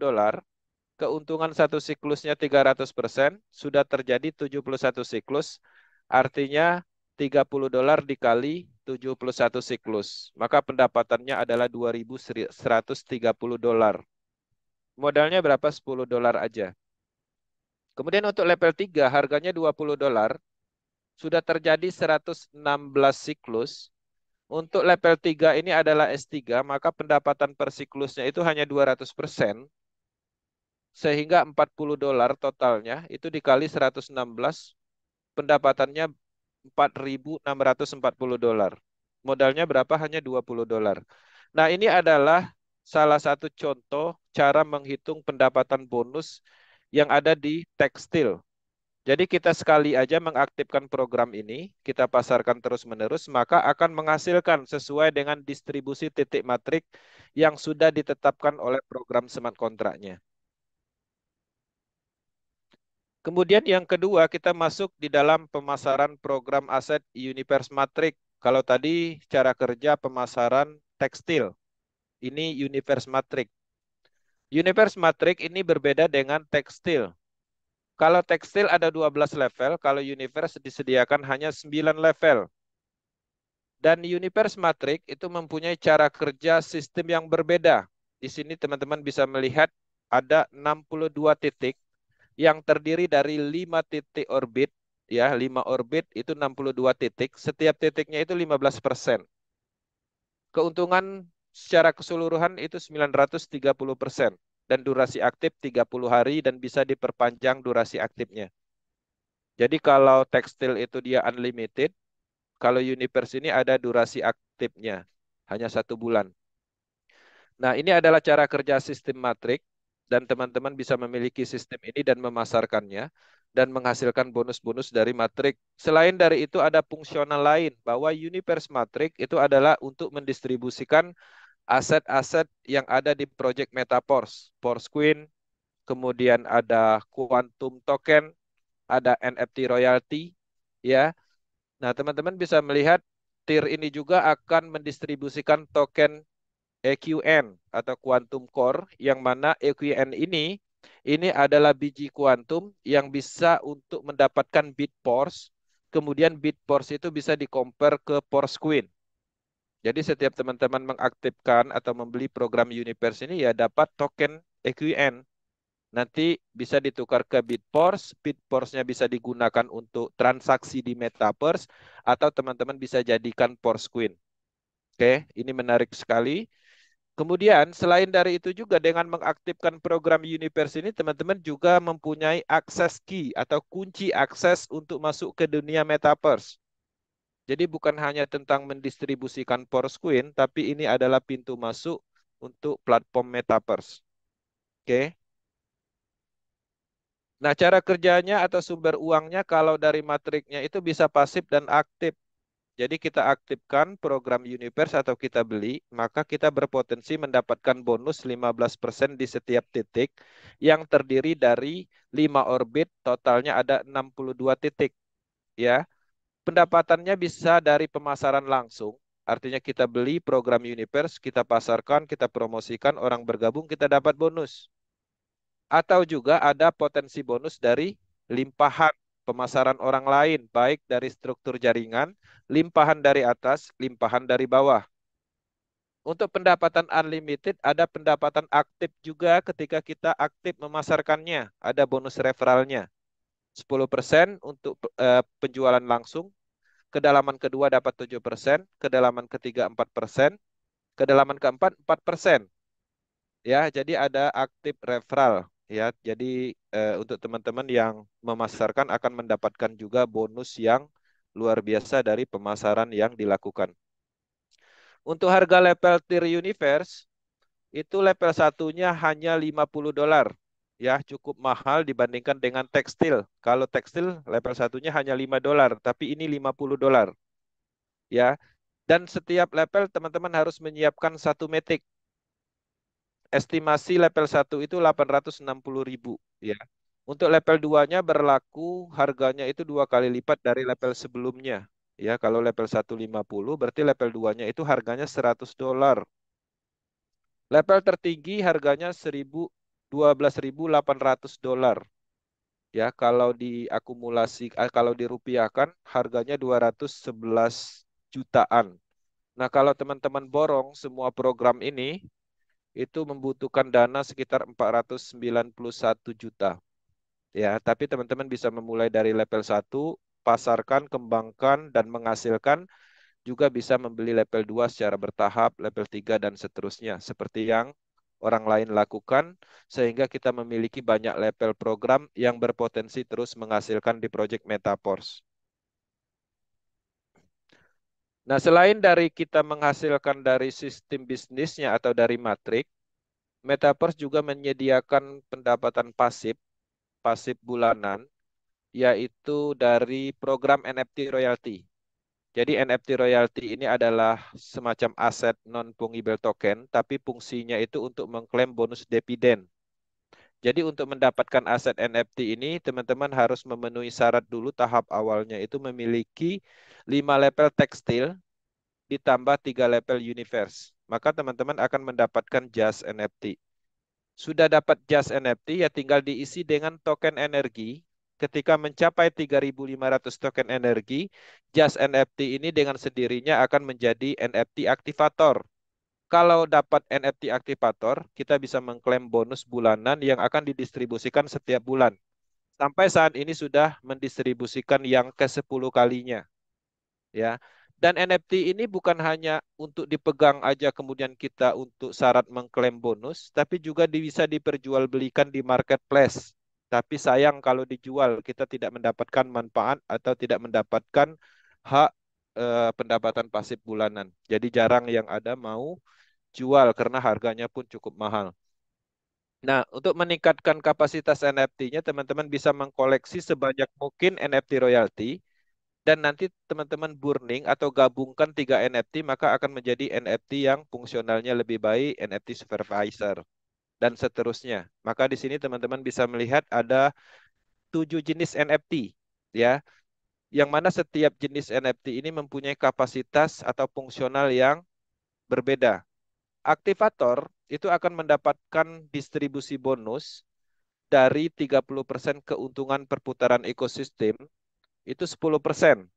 Keuntungan satu siklusnya 300%, sudah terjadi 71 siklus. Artinya $30 dikali 71 siklus. Maka pendapatannya adalah $2.130. Modalnya berapa? $10 aja. Kemudian untuk level 3 harganya $20. Sudah terjadi 116 siklus. Untuk level 3 ini adalah S3, maka pendapatan per siklusnya itu hanya 200%, sehingga $40 totalnya, itu dikali 116, pendapatannya $4.640. Modalnya berapa? Hanya $20. Nah, ini adalah salah satu contoh cara menghitung pendapatan bonus yang ada di tekstil. Jadi kita sekali aja mengaktifkan program ini, kita pasarkan terus-menerus, maka akan menghasilkan sesuai dengan distribusi titik matrik yang sudah ditetapkan oleh program smart kontraknya. Kemudian yang kedua, kita masuk di dalam pemasaran program aset Universe Matrik. Kalau tadi cara kerja pemasaran tekstil, ini Universe Matrik. Universe Matrik ini berbeda dengan tekstil. Kalau tekstil ada 12 level, kalau universe disediakan hanya 9 level. Dan universe matrix itu mempunyai cara kerja sistem yang berbeda. Di sini teman-teman bisa melihat ada 62 titik yang terdiri dari 5 titik orbit. Ya, 5 orbit itu 62 titik. Setiap titiknya itu 15%. Keuntungan secara keseluruhan itu 930%. Dan durasi aktif 30 hari dan bisa diperpanjang durasi aktifnya. Jadi kalau tekstil itu dia unlimited, kalau universe ini ada durasi aktifnya, hanya 1 bulan. Nah, ini adalah cara kerja sistem matrix, dan teman-teman bisa memiliki sistem ini dan memasarkannya, dan menghasilkan bonus-bonus dari matrix. Selain dari itu ada fungsional lain, bahwa universe matrix itu adalah untuk mendistribusikan aset-aset yang ada di project Metaverse, Force Queen, kemudian ada Quantum Token, ada NFT royalty, ya. Nah, teman-teman bisa melihat tier ini juga akan mendistribusikan token EQN atau Quantum Core, yang mana EQN ini adalah biji kuantum yang bisa untuk mendapatkan bit force, kemudian bit force itu bisa di-compare ke Force Queen. Jadi setiap teman-teman mengaktifkan atau membeli program Universe ini ya dapat token EQN. Nanti bisa ditukar ke Bitforce, Bitforce-nya bisa digunakan untuk transaksi di Metaverse, atau teman-teman bisa jadikan Force Queen. Oke, ini menarik sekali. Kemudian selain dari itu juga dengan mengaktifkan program Universe ini, teman-teman juga mempunyai akses key atau kunci akses untuk masuk ke dunia Metaverse. Jadi bukan hanya tentang mendistribusikan Force Queen, tapi ini adalah pintu masuk untuk platform Metaverse. Oke. Nah, cara kerjanya atau sumber uangnya kalau dari matriknya itu bisa pasif dan aktif. Jadi kita aktifkan program Universe atau kita beli, maka kita berpotensi mendapatkan bonus 15% di setiap titik yang terdiri dari 5 orbit, totalnya ada 62 titik. Ya, pendapatannya bisa dari pemasaran langsung. Artinya kita beli program Universe, kita pasarkan, kita promosikan, orang bergabung, kita dapat bonus. Atau juga ada potensi bonus dari limpahan pemasaran orang lain, baik dari struktur jaringan, limpahan dari atas, limpahan dari bawah. Untuk pendapatan unlimited, ada pendapatan aktif juga ketika kita aktif memasarkannya. Ada bonus referralnya. 10% untuk penjualan langsung, kedalaman kedua dapat 7%, kedalaman ketiga 4%, kedalaman keempat 4%. Ya, jadi ada aktif referral ya. Jadi untuk teman-teman yang memasarkan akan mendapatkan juga bonus yang luar biasa dari pemasaran yang dilakukan. Untuk harga level tier universe itu level satunya hanya $50. Ya, cukup mahal dibandingkan dengan tekstil. Kalau tekstil level satunya hanya $5, tapi ini $50. Ya. Dan setiap level teman-teman harus menyiapkan satu metik. Estimasi level 1 itu 860.000 ya. Untuk level 2-nya berlaku harganya itu 2 kali lipat dari level sebelumnya. Ya, kalau level 1 50, berarti level 2-nya itu harganya $100. Level tertinggi harganya 12.800 dolar. Ya, kalau diakumulasi kalau dirupiahkan harganya 211 jutaan. Nah, kalau teman-teman borong semua program ini itu membutuhkan dana sekitar 491 juta. Ya, tapi teman-teman bisa memulai dari level 1, pasarkan, kembangkan, dan menghasilkan. Juga bisa membeli level 2 secara bertahap, level 3, dan seterusnya. Seperti yang orang lain lakukan, sehingga kita memiliki banyak level program yang berpotensi terus menghasilkan di Project Metaverse. Nah, selain dari kita menghasilkan dari sistem bisnisnya atau dari matrik, Metaverse juga menyediakan pendapatan pasif, pasif bulanan, yaitu dari program NFT royalty. Jadi NFT royalty ini adalah semacam aset non-fungible token, tapi fungsinya itu untuk mengklaim bonus dividen. Jadi untuk mendapatkan aset NFT ini, teman-teman harus memenuhi syarat dulu tahap awalnya itu memiliki 5 level tekstil ditambah 3 level universe. Maka teman-teman akan mendapatkan just NFT. Sudah dapat Just NFT, ya tinggal diisi dengan token energi. Ketika mencapai 3.500 token energi, Just NFT ini dengan sendirinya akan menjadi NFT aktivator. Kalau dapat NFT aktivator, kita bisa mengklaim bonus bulanan yang akan didistribusikan setiap bulan. Sampai saat ini sudah mendistribusikan yang ke-10 kalinya. Ya. Dan NFT ini bukan hanya untuk dipegang aja kemudian kita untuk syarat mengklaim bonus, tapi juga bisa diperjualbelikan di marketplace. Tapi sayang kalau dijual kita tidak mendapatkan manfaat atau tidak mendapatkan hak pendapatan pasif bulanan. Jadi jarang yang ada mau jual karena harganya pun cukup mahal. Nah, untuk meningkatkan kapasitas NFT-nya, teman-teman bisa mengkoleksi sebanyak mungkin NFT royalty dan nanti teman-teman burning atau gabungkan 3 NFT, maka akan menjadi NFT yang fungsionalnya lebih baik, NFT supervisor, dan seterusnya. Maka di sini teman-teman bisa melihat ada 7 jenis NFT, ya, yang mana setiap jenis NFT ini mempunyai kapasitas atau fungsional yang berbeda. Aktivator itu akan mendapatkan distribusi bonus dari 30% keuntungan perputaran ekosistem, itu 10%.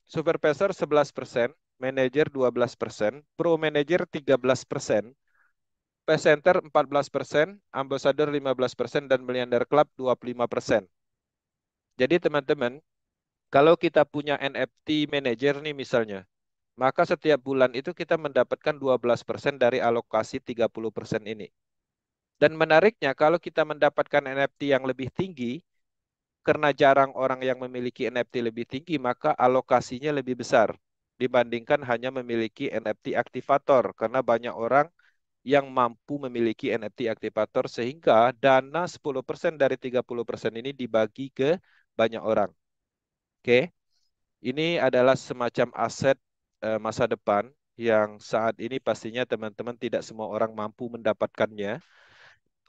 Supervisor 11%, manager 12%, pro manager 13%, Center 14%, ambassador 15%, dan Million Club 25%. Jadi teman-teman, kalau kita punya NFT manager nih misalnya, maka setiap bulan itu kita mendapatkan 12% dari alokasi 30% ini. Dan menariknya, kalau kita mendapatkan NFT yang lebih tinggi, karena jarang orang yang memiliki NFT lebih tinggi, maka alokasinya lebih besar dibandingkan hanya memiliki NFT aktivator. Karena banyak orang yang mampu memiliki NFT aktivator sehingga dana 10% dari 30% ini dibagi ke banyak orang. Oke, ini adalah semacam aset masa depan yang saat ini pastinya teman-teman tidak semua orang mampu mendapatkannya.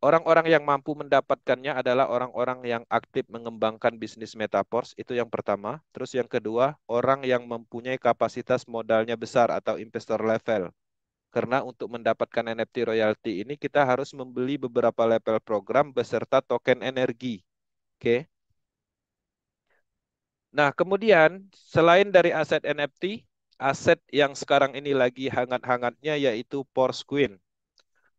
Orang-orang yang mampu mendapatkannya adalah orang-orang yang aktif mengembangkan bisnis metaverse, itu yang pertama. Terus yang kedua, orang yang mempunyai kapasitas modalnya besar atau investor level. Karena untuk mendapatkan NFT royalty ini kita harus membeli beberapa level program beserta token energi. Oke. Nah, kemudian selain dari aset NFT, aset yang sekarang ini lagi hangat-hangatnya yaitu Porsquin.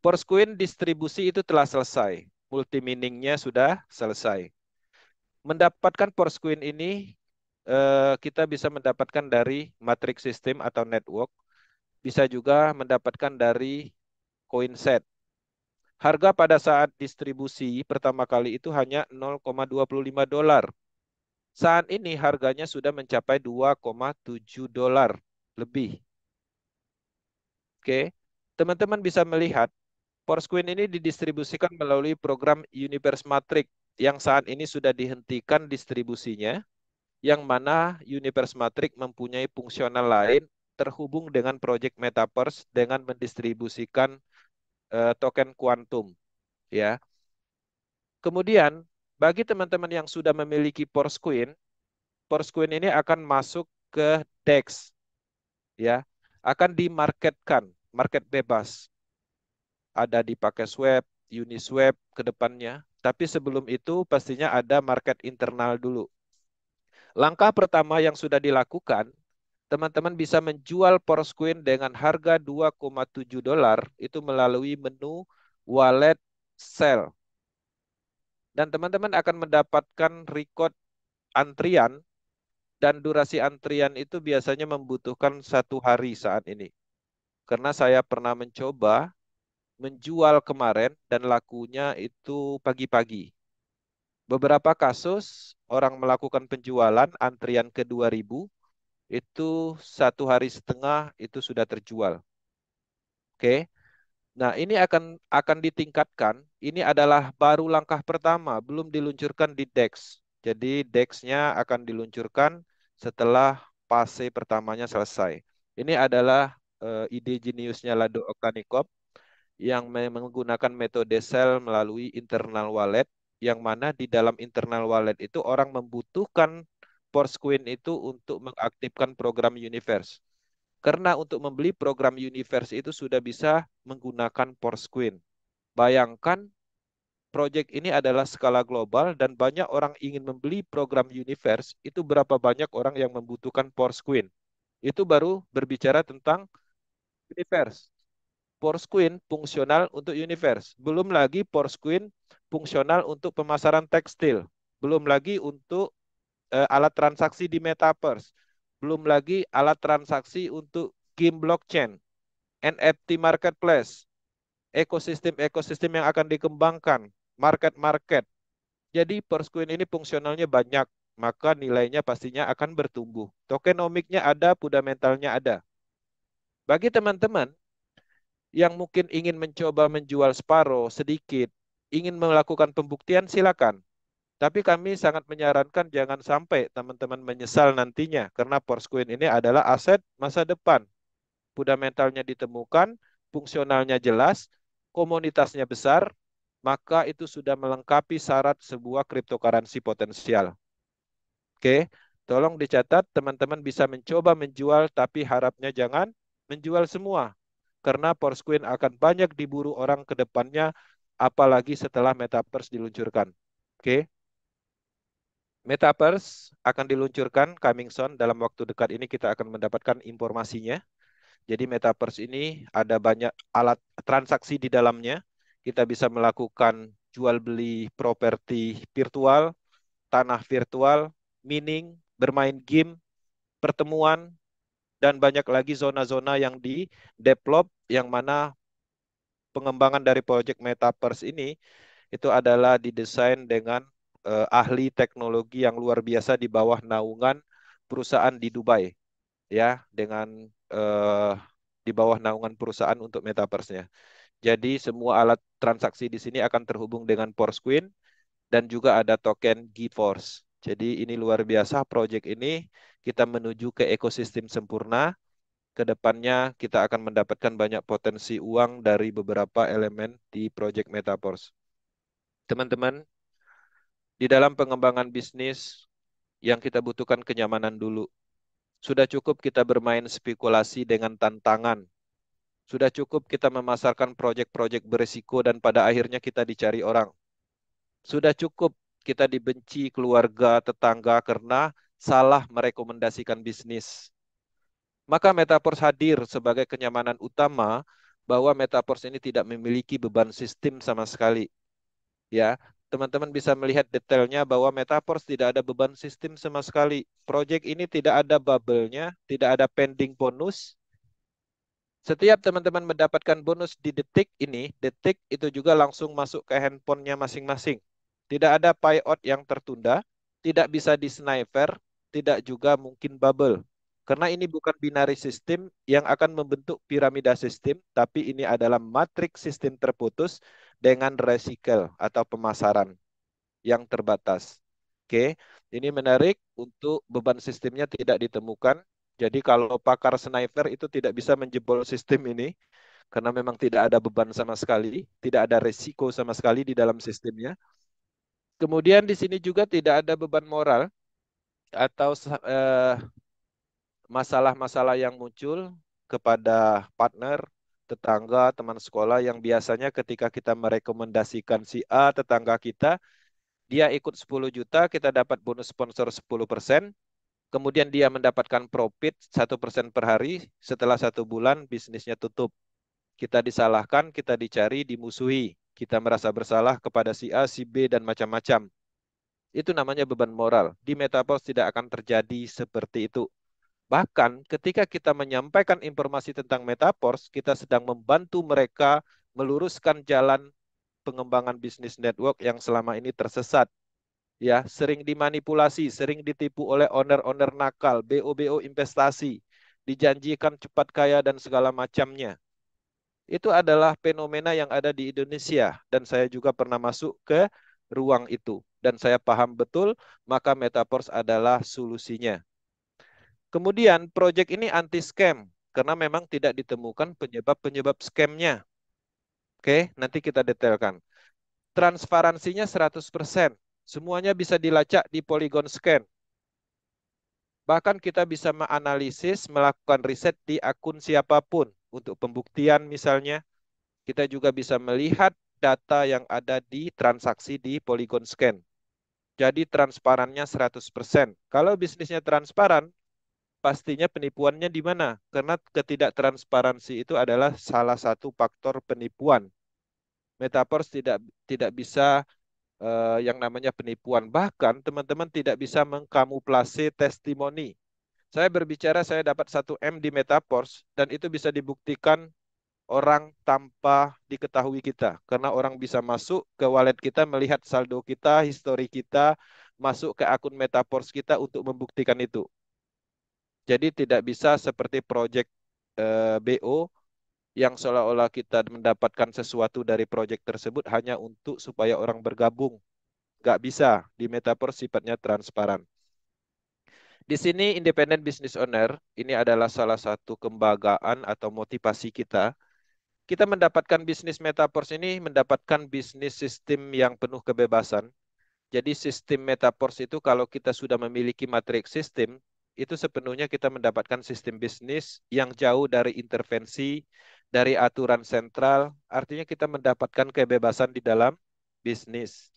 Porsquin distribusi itu telah selesai. Multi-miningnya sudah selesai. Mendapatkan Porsquin ini kita bisa mendapatkan dari matrix system atau network. Bisa juga mendapatkan dari CoinSet. Harga pada saat distribusi pertama kali itu hanya $0,25. Saat ini harganya sudah mencapai $2,7 lebih. Oke. Teman-teman bisa melihat Porsquin ini didistribusikan melalui program Universe Matrix yang saat ini sudah dihentikan distribusinya, yang mana Universe Matrix mempunyai fungsional lain terhubung dengan Project Metaverse dengan mendistribusikan token kuantum, ya. Kemudian bagi teman-teman yang sudah memiliki Porsquin, Porsquin ini akan masuk ke DEX, ya, akan dimarketkan, market bebas. Ada di PacketSwap, Uniswap ke depannya. Tapi sebelum itu pastinya ada market internal dulu. Langkah pertama yang sudah dilakukan, teman-teman bisa menjual Porsquin dengan harga $2,7 itu melalui menu wallet sell. Dan teman-teman akan mendapatkan record antrian dan durasi antrian itu biasanya membutuhkan 1 hari saat ini. Karena saya pernah mencoba menjual kemarin dan lakunya itu pagi-pagi. Beberapa kasus orang melakukan penjualan antrian ke 2.000 itu 1 hari setengah itu sudah terjual. Oke. Nah, ini akan ditingkatkan. Ini adalah baru langkah pertama, belum diluncurkan di DEX. Jadi DEX-nya akan diluncurkan setelah fase pertamanya selesai. Ini adalah ide jeniusnya Lado Okanikov yang menggunakan metode sell melalui internal wallet, yang mana di dalam internal wallet itu orang membutuhkan Porsquin itu untuk mengaktifkan program Universe. Karena untuk membeli program Universe itu sudah bisa menggunakan Porsquin. Bayangkan proyek ini adalah skala global dan banyak orang ingin membeli program Universe, itu berapa banyak orang yang membutuhkan Porsquin. Itu baru berbicara tentang Universe. Porsquin fungsional untuk Universe. Belum lagi Porsquin fungsional untuk pemasaran tekstil. Belum lagi untuk alat transaksi di Metaverse. Belum lagi alat transaksi untuk game blockchain, NFT marketplace, ekosistem-ekosistem yang akan dikembangkan, market-market. Jadi Porsquin ini fungsionalnya banyak, maka nilainya pastinya akan bertumbuh. Tokenomiknya ada, fundamentalnya ada. Bagi teman-teman yang mungkin ingin mencoba menjual separuh sedikit, ingin melakukan pembuktian, silakan. Tapi kami sangat menyarankan jangan sampai teman-teman menyesal nantinya, karena Porsquin ini adalah aset masa depan. Fundamentalnya ditemukan, fungsionalnya jelas, komunitasnya besar, maka itu sudah melengkapi syarat sebuah cryptocurrency potensial. Oke, tolong dicatat, teman-teman bisa mencoba menjual, tapi harapnya jangan menjual semua. Karena Porsquin akan banyak diburu orang ke depannya, apalagi setelah Metaverse diluncurkan. Oke, Metaverse akan diluncurkan coming soon, dalam waktu dekat ini kita akan mendapatkan informasinya. Jadi Metaverse ini ada banyak alat transaksi di dalamnya. Kita bisa melakukan jual beli properti virtual, tanah virtual, mining, bermain game, pertemuan, dan banyak lagi zona-zona yang di-develop, yang mana pengembangan dari proyek Metaverse ini itu adalah didesain dengan ahli teknologi yang luar biasa di bawah naungan perusahaan di Dubai, ya, dengan eh, di bawah naungan perusahaan untuk Metaverse-nya. Jadi semua alat transaksi di sini akan terhubung dengan Porsquin dan juga ada token GeForce. Jadi ini luar biasa proyek ini, kita menuju ke ekosistem sempurna. Kedepannya kita akan mendapatkan banyak potensi uang dari beberapa elemen di proyek Metaverse. Teman-teman, di dalam pengembangan bisnis yang kita butuhkan kenyamanan dulu. Sudah cukup kita bermain spekulasi dengan tantangan. Sudah cukup kita memasarkan proyek-proyek berisiko dan pada akhirnya kita dicari orang. Sudah cukup kita dibenci keluarga, tetangga karena salah merekomendasikan bisnis. Maka Metaverse hadir sebagai kenyamanan utama bahwa Metaverse ini tidak memiliki beban sistem sama sekali. Ya, teman-teman bisa melihat detailnya bahwa Metaverse tidak ada beban sistem sama sekali. Project ini tidak ada bubble-nya, tidak ada pending bonus. Setiap teman-teman mendapatkan bonus di detik ini, detik itu juga langsung masuk ke handphonenya masing-masing. Tidak ada payout yang tertunda, tidak bisa di sniper, tidak juga mungkin bubble. Karena ini bukan binary system yang akan membentuk piramida sistem, tapi ini adalah matriks sistem terputus dengan recycle atau pemasaran yang terbatas. Oke, ini menarik untuk beban sistemnya tidak ditemukan. Jadi kalau pakar sniper itu tidak bisa menjebol sistem ini karena memang tidak ada beban sama sekali, tidak ada resiko sama sekali di dalam sistemnya. Kemudian di sini juga tidak ada beban moral atau masalah-masalah yang muncul kepada partner, tetangga, teman sekolah yang biasanya ketika kita merekomendasikan si A, tetangga kita, dia ikut 10 juta, kita dapat bonus sponsor 10%, kemudian dia mendapatkan profit 1% per hari, setelah 1 bulan bisnisnya tutup. Kita disalahkan, kita dicari, dimusuhi. Kita merasa bersalah kepada si A, si B, dan macam-macam. Itu namanya beban moral. Di Metaverse tidak akan terjadi seperti itu. Bahkan ketika kita menyampaikan informasi tentang Metaverse, kita sedang membantu mereka meluruskan jalan pengembangan bisnis network yang selama ini tersesat. Ya, sering dimanipulasi, sering ditipu oleh owner-owner nakal, BO-BO investasi, dijanjikan cepat kaya dan segala macamnya. Itu adalah fenomena yang ada di Indonesia dan saya juga pernah masuk ke ruang itu dan saya paham betul, maka Metaverse adalah solusinya. Kemudian proyek ini anti scam karena memang tidak ditemukan penyebab-penyebab scamnya. Oke, nanti kita detailkan. Transparansinya 100%. Semuanya bisa dilacak di Polygon Scan. Bahkan kita bisa menganalisis, melakukan riset di akun siapapun untuk pembuktian misalnya. Kita juga bisa melihat data yang ada di transaksi di Polygon Scan. Jadi transparannya 100%. Kalau bisnisnya transparan, pastinya penipuannya di mana? Karena ketidaktransparansi itu adalah salah satu faktor penipuan. Metaverse tidak bisa yang namanya penipuan. Bahkan teman-teman tidak bisa mengkamuflase testimoni. Saya berbicara saya dapat 1 M di Metaverse dan itu bisa dibuktikan orang tanpa diketahui kita. Karena orang bisa masuk ke wallet kita, melihat saldo kita, histori kita, masuk ke akun Metaverse kita untuk membuktikan itu. Jadi tidak bisa seperti project BO yang seolah-olah kita mendapatkan sesuatu dari project tersebut hanya untuk supaya orang bergabung. Nggak bisa. Di Metaverse sifatnya transparan. Di sini independent business owner, ini adalah salah satu kebanggaan atau motivasi kita. Kita mendapatkan bisnis Metaverse ini mendapatkan bisnis sistem yang penuh kebebasan. Jadi sistem Metaverse itu kalau kita sudah memiliki matriks sistem, itu sepenuhnya kita mendapatkan sistem bisnis yang jauh dari intervensi, dari aturan sentral. Artinya kita mendapatkan kebebasan di dalam bisnis.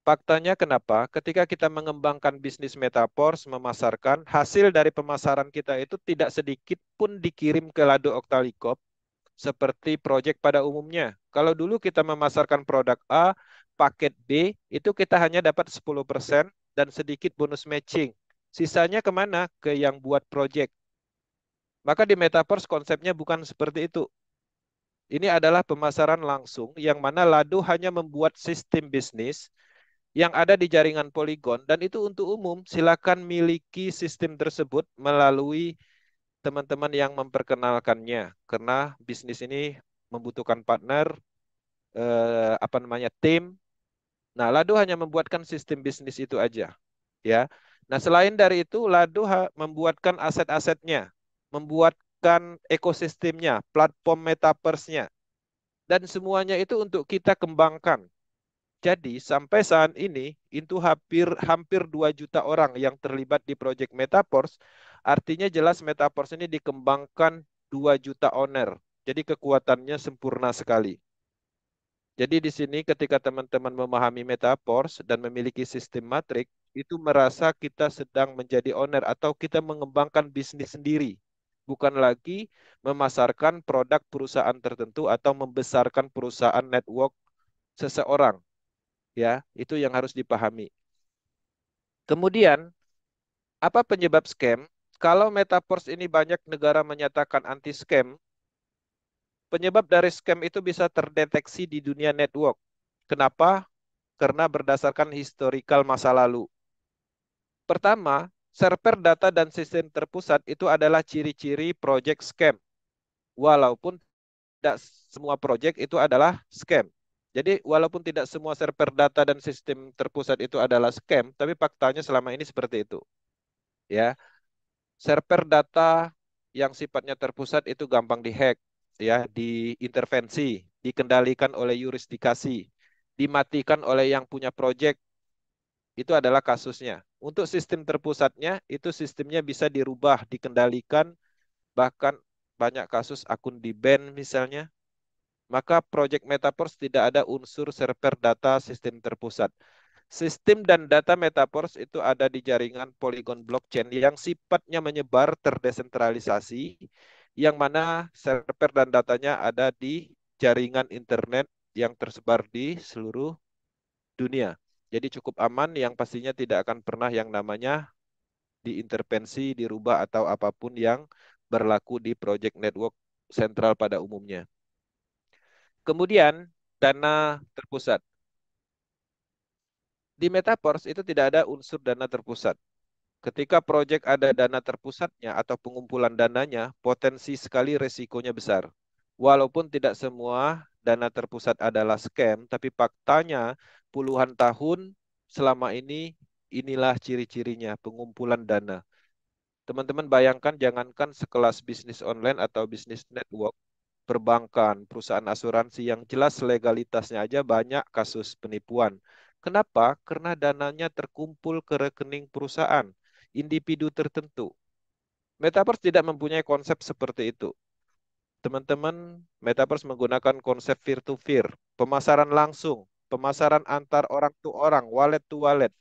Faktanya kenapa? Ketika kita mengembangkan bisnis Metaverse, memasarkan, hasil dari pemasaran kita itu tidak sedikit pun dikirim ke Lado Octalicop seperti proyek pada umumnya. Kalau dulu kita memasarkan produk A, paket B, itu kita hanya dapat 10% dan sedikit bonus matching. Sisanya kemana? Ke yang buat proyek. Maka di Metaverse konsepnya bukan seperti itu. Ini adalah pemasaran langsung yang mana Lado hanya membuat sistem bisnis yang ada di jaringan Polygon dan itu untuk umum. Silakan miliki sistem tersebut melalui teman-teman yang memperkenalkannya karena bisnis ini membutuhkan partner apa namanya tim. Nah, Lado hanya membuatkan sistem bisnis itu aja, ya. Nah, selain dari itu, Lado membuatkan aset-asetnya, membuatkan ekosistemnya, platform metaverse-nya, dan semuanya itu untuk kita kembangkan. Jadi sampai saat ini itu hampir hampir 2 juta orang yang terlibat di proyek Metaverse. Artinya jelas Metaverse ini dikembangkan 2 juta owner. Jadi kekuatannya sempurna sekali. Jadi di sini ketika teman-teman memahami Metaverse dan memiliki sistem matrik, itu merasa kita sedang menjadi owner atau kita mengembangkan bisnis sendiri. Bukan lagi memasarkan produk perusahaan tertentu atau membesarkan perusahaan network seseorang. Ya, itu yang harus dipahami. Kemudian, apa penyebab scam? Kalau Metaverse ini banyak negara menyatakan anti-scam, penyebab dari scam itu bisa terdeteksi di dunia network. Kenapa? Karena berdasarkan historical masa lalu. Pertama, server data dan sistem terpusat itu adalah ciri-ciri project scam. Walaupun tidak semua project itu adalah scam. Jadi walaupun tidak semua server data dan sistem terpusat itu adalah scam, tapi faktanya selama ini seperti itu. Ya, server data yang sifatnya terpusat itu gampang dihack, ya, diintervensi, dikendalikan oleh yurisdikasi, dimatikan oleh yang punya project. Itu adalah kasusnya. Untuk sistem terpusatnya, itu sistemnya bisa dirubah, dikendalikan, bahkan banyak kasus akun di-ban misalnya. Maka project Metaverse tidak ada unsur server data sistem terpusat. Sistem dan data Metaverse itu ada di jaringan Polygon blockchain yang sifatnya menyebar terdesentralisasi, yang mana server dan datanya ada di jaringan internet yang tersebar di seluruh dunia. Jadi cukup aman yang pastinya tidak akan pernah yang namanya diintervensi, dirubah atau apapun yang berlaku di project network sentral pada umumnya. Kemudian dana terpusat. Di Metaverse itu tidak ada unsur dana terpusat. Ketika proyek ada dana terpusatnya atau pengumpulan dananya, potensi sekali resikonya besar. Walaupun tidak semua dana terpusat adalah scam, tapi faktanya puluhan tahun selama ini inilah ciri-cirinya pengumpulan dana. Teman-teman bayangkan jangankan sekelas bisnis online atau bisnis network, perbankan, perusahaan asuransi yang jelas legalitasnya aja banyak kasus penipuan. Kenapa? Karena dananya terkumpul ke rekening perusahaan, individu tertentu. Metaverse tidak mempunyai konsep seperti itu. teman-teman, Metaverse menggunakan konsep peer-to-peer, pemasaran langsung, pemasaran antar orang to orang, wallet to wallet.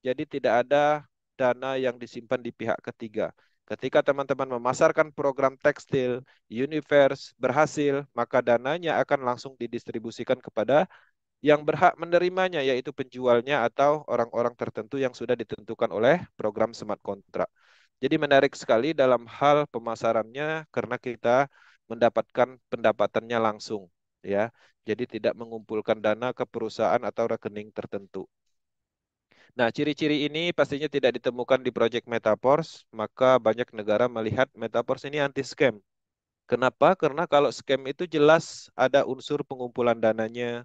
Jadi tidak ada dana yang disimpan di pihak ketiga. Ketika teman-teman memasarkan program tekstil, Universe berhasil, maka dananya akan langsung didistribusikan kepada yang berhak menerimanya, yaitu penjualnya atau orang-orang tertentu yang sudah ditentukan oleh program smart contract. Jadi menarik sekali dalam hal pemasarannya karena kita mendapatkan pendapatannya langsung, ya. Jadi tidak mengumpulkan dana ke perusahaan atau rekening tertentu. Nah, ciri-ciri ini pastinya tidak ditemukan di proyek Metaverse, maka banyak negara melihat Metaverse ini anti scam. Kenapa? Karena kalau scam itu jelas ada unsur pengumpulan dananya,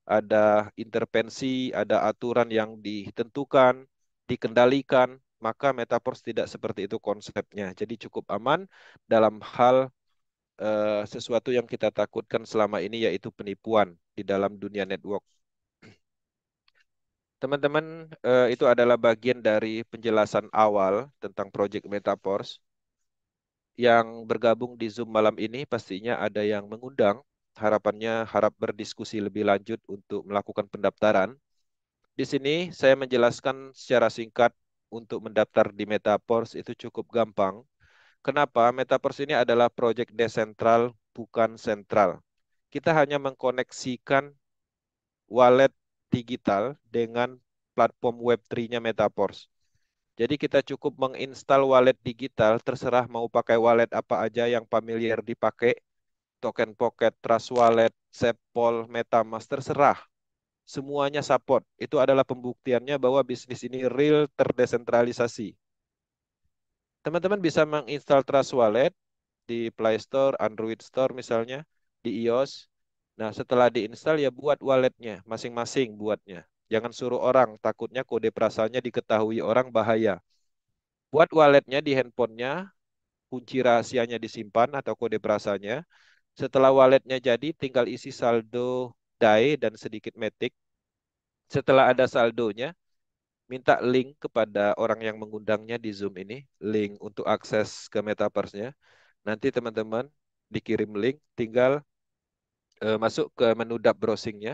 ada intervensi, ada aturan yang ditentukan, dikendalikan, maka metaverse tidak seperti itu konsepnya. Jadi cukup aman dalam hal sesuatu yang kita takutkan selama ini yaitu penipuan di dalam dunia network. Teman-teman, itu adalah bagian dari penjelasan awal tentang project Metaverse. Yang bergabung di Zoom malam ini pastinya ada yang mengundang. Harapannya harap berdiskusi lebih lanjut untuk melakukan pendaftaran. Di sini saya menjelaskan secara singkat untuk mendaftar di Metaverse itu cukup gampang. Kenapa? Metaverse ini adalah proyek desentral, bukan sentral. Kita hanya mengkoneksikan wallet digital dengan platform Web3-nya Metaverse. Jadi kita cukup menginstal wallet digital, terserah mau pakai wallet apa aja yang familiar dipakai, Token Pocket, Trust Wallet, Sepol, MetaMask, terserah. Semuanya support. Itu adalah pembuktiannya bahwa bisnis ini real terdesentralisasi. Teman-teman bisa menginstal Trust Wallet di Play Store, Android Store misalnya, di iOS. Nah, setelah diinstal ya buat walletnya, masing-masing buatnya. Jangan suruh orang, takutnya kode prasalnya diketahui orang bahaya. Buat walletnya di handphonenya, kunci rahasianya disimpan atau kode prasalnya. Setelah walletnya jadi, tinggal isi saldo DAI dan sedikit metik. Setelah ada saldonya, minta link kepada orang yang mengundangnya di Zoom ini, link untuk akses ke Metaverse-nya. Nanti teman-teman dikirim link, tinggal masuk ke menu dap browsing-nya,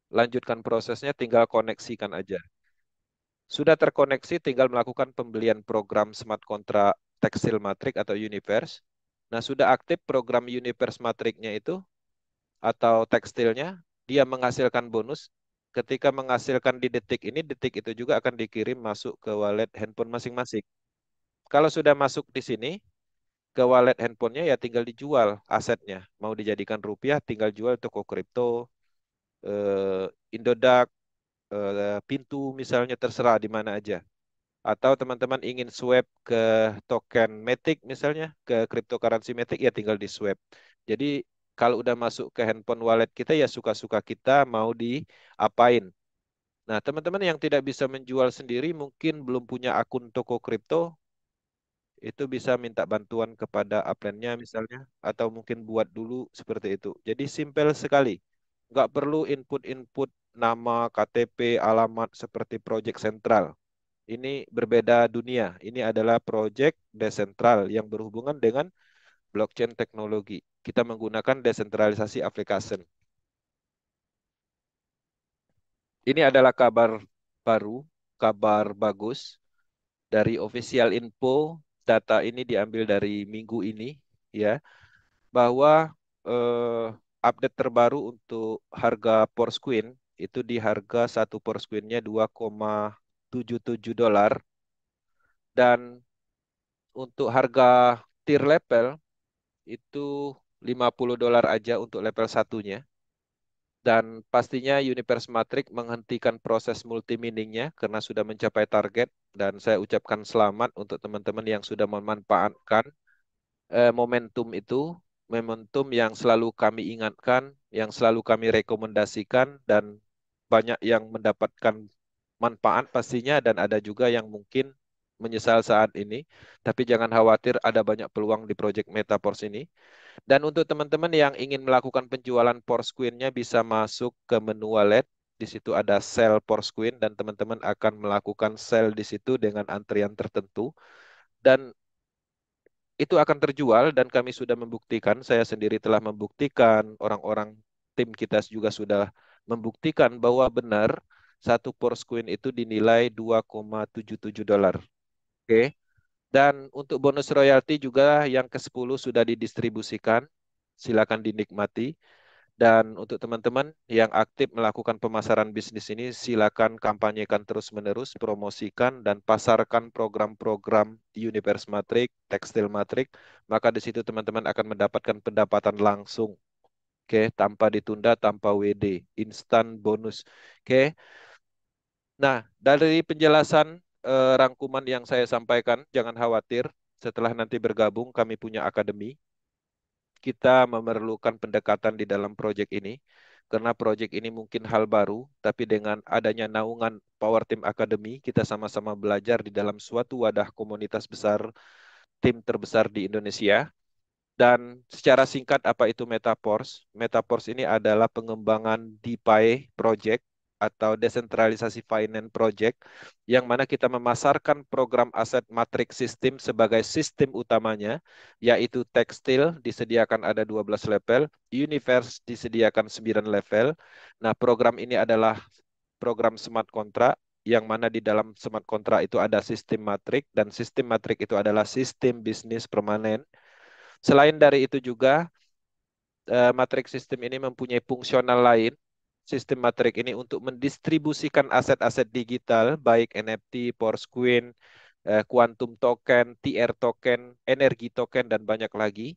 lanjutkan prosesnya, tinggal koneksikan aja. Sudah terkoneksi, tinggal melakukan pembelian program smart contract Tekstil Matrix atau Universe. Nah, sudah aktif program Universe Matrix-nya itu atau tekstilnya, dia menghasilkan bonus. Ketika menghasilkan di detik ini, detik itu juga akan dikirim masuk ke wallet handphone masing-masing. Kalau sudah masuk di sini, ke wallet handphonenya ya tinggal dijual asetnya. Mau dijadikan rupiah, tinggal jual toko kripto, Indodax, Pintu misalnya terserah di mana aja. Atau teman-teman ingin swap ke token Matic misalnya, ke cryptocurrency Matic ya tinggal di swap. Jadi kalau udah masuk ke handphone wallet kita ya suka-suka kita mau diapain. Nah, teman-teman yang tidak bisa menjual sendiri mungkin belum punya akun toko kripto, itu bisa minta bantuan kepada upline-nya misalnya, atau mungkin buat dulu seperti itu. Jadi simpel sekali. Nggak perlu input-input nama, KTP, alamat seperti project sentral. Ini berbeda dunia. Ini adalah project desentral yang berhubungan dengan blockchain teknologi. Kita menggunakan desentralisasi application. Ini adalah kabar baru, kabar bagus dari official info. Data ini diambil dari minggu ini, ya, bahwa eh, update terbaru untuk harga Porsche itu di harga satu Porsche-nya $2,77 dan untuk harga tier level itu $50 aja untuk level satunya. Dan pastinya Universe Matrix menghentikan proses multi miningnya karena sudah mencapai target. Dan saya ucapkan selamat untuk teman-teman yang sudah memanfaatkan momentum itu. Momentum yang selalu kami ingatkan, yang selalu kami rekomendasikan, dan banyak yang mendapatkan manfaat pastinya, dan ada juga yang mungkin menyesal saat ini. Tapi jangan khawatir, ada banyak peluang di Project Metaverse ini. Dan untuk teman-teman yang ingin melakukan penjualan Porsche-nya bisa masuk ke menu wallet. Di situ ada sell Porsche dan teman-teman akan melakukan sell di situ dengan antrian tertentu. Dan itu akan terjual dan kami sudah membuktikan, saya sendiri telah membuktikan, orang-orang tim kita juga sudah membuktikan bahwa benar satu Porsche Queen itu dinilai 2,77 dolar. Oke. Dan untuk bonus royalti juga yang ke-10 sudah didistribusikan. Silakan dinikmati. Dan untuk teman-teman yang aktif melakukan pemasaran bisnis ini, silakan kampanyekan terus-menerus, promosikan dan pasarkan program-program Universe Matrix, Tekstil Matrix. Maka di situ teman-teman akan mendapatkan pendapatan langsung. Oke, tanpa ditunda, tanpa WD, instan bonus. Oke. Nah, dari penjelasan rangkuman yang saya sampaikan, jangan khawatir. Setelah nanti bergabung, kami punya akademi. Kita memerlukan pendekatan di dalam proyek ini. Karena proyek ini mungkin hal baru, tapi dengan adanya naungan Power Team Academy, kita sama-sama belajar di dalam suatu wadah komunitas besar, tim terbesar di Indonesia. Dan secara singkat apa itu Metaforce? Metaforce ini adalah pengembangan DeFi project atau desentralisasi finance project yang mana kita memasarkan program aset matrix system sebagai sistem utamanya, yaitu tekstil disediakan ada 12 level, universe disediakan 9 level. Nah, program ini adalah program smart contract yang mana di dalam smart contract itu ada sistem matrix dan sistem matrix itu adalah sistem bisnis permanen. Selain dari itu juga, matrix system ini mempunyai fungsional lain. Sistem matrix ini untuk mendistribusikan aset-aset digital, baik NFT, Porsche, Quantum token, TR token, energi token, dan banyak lagi.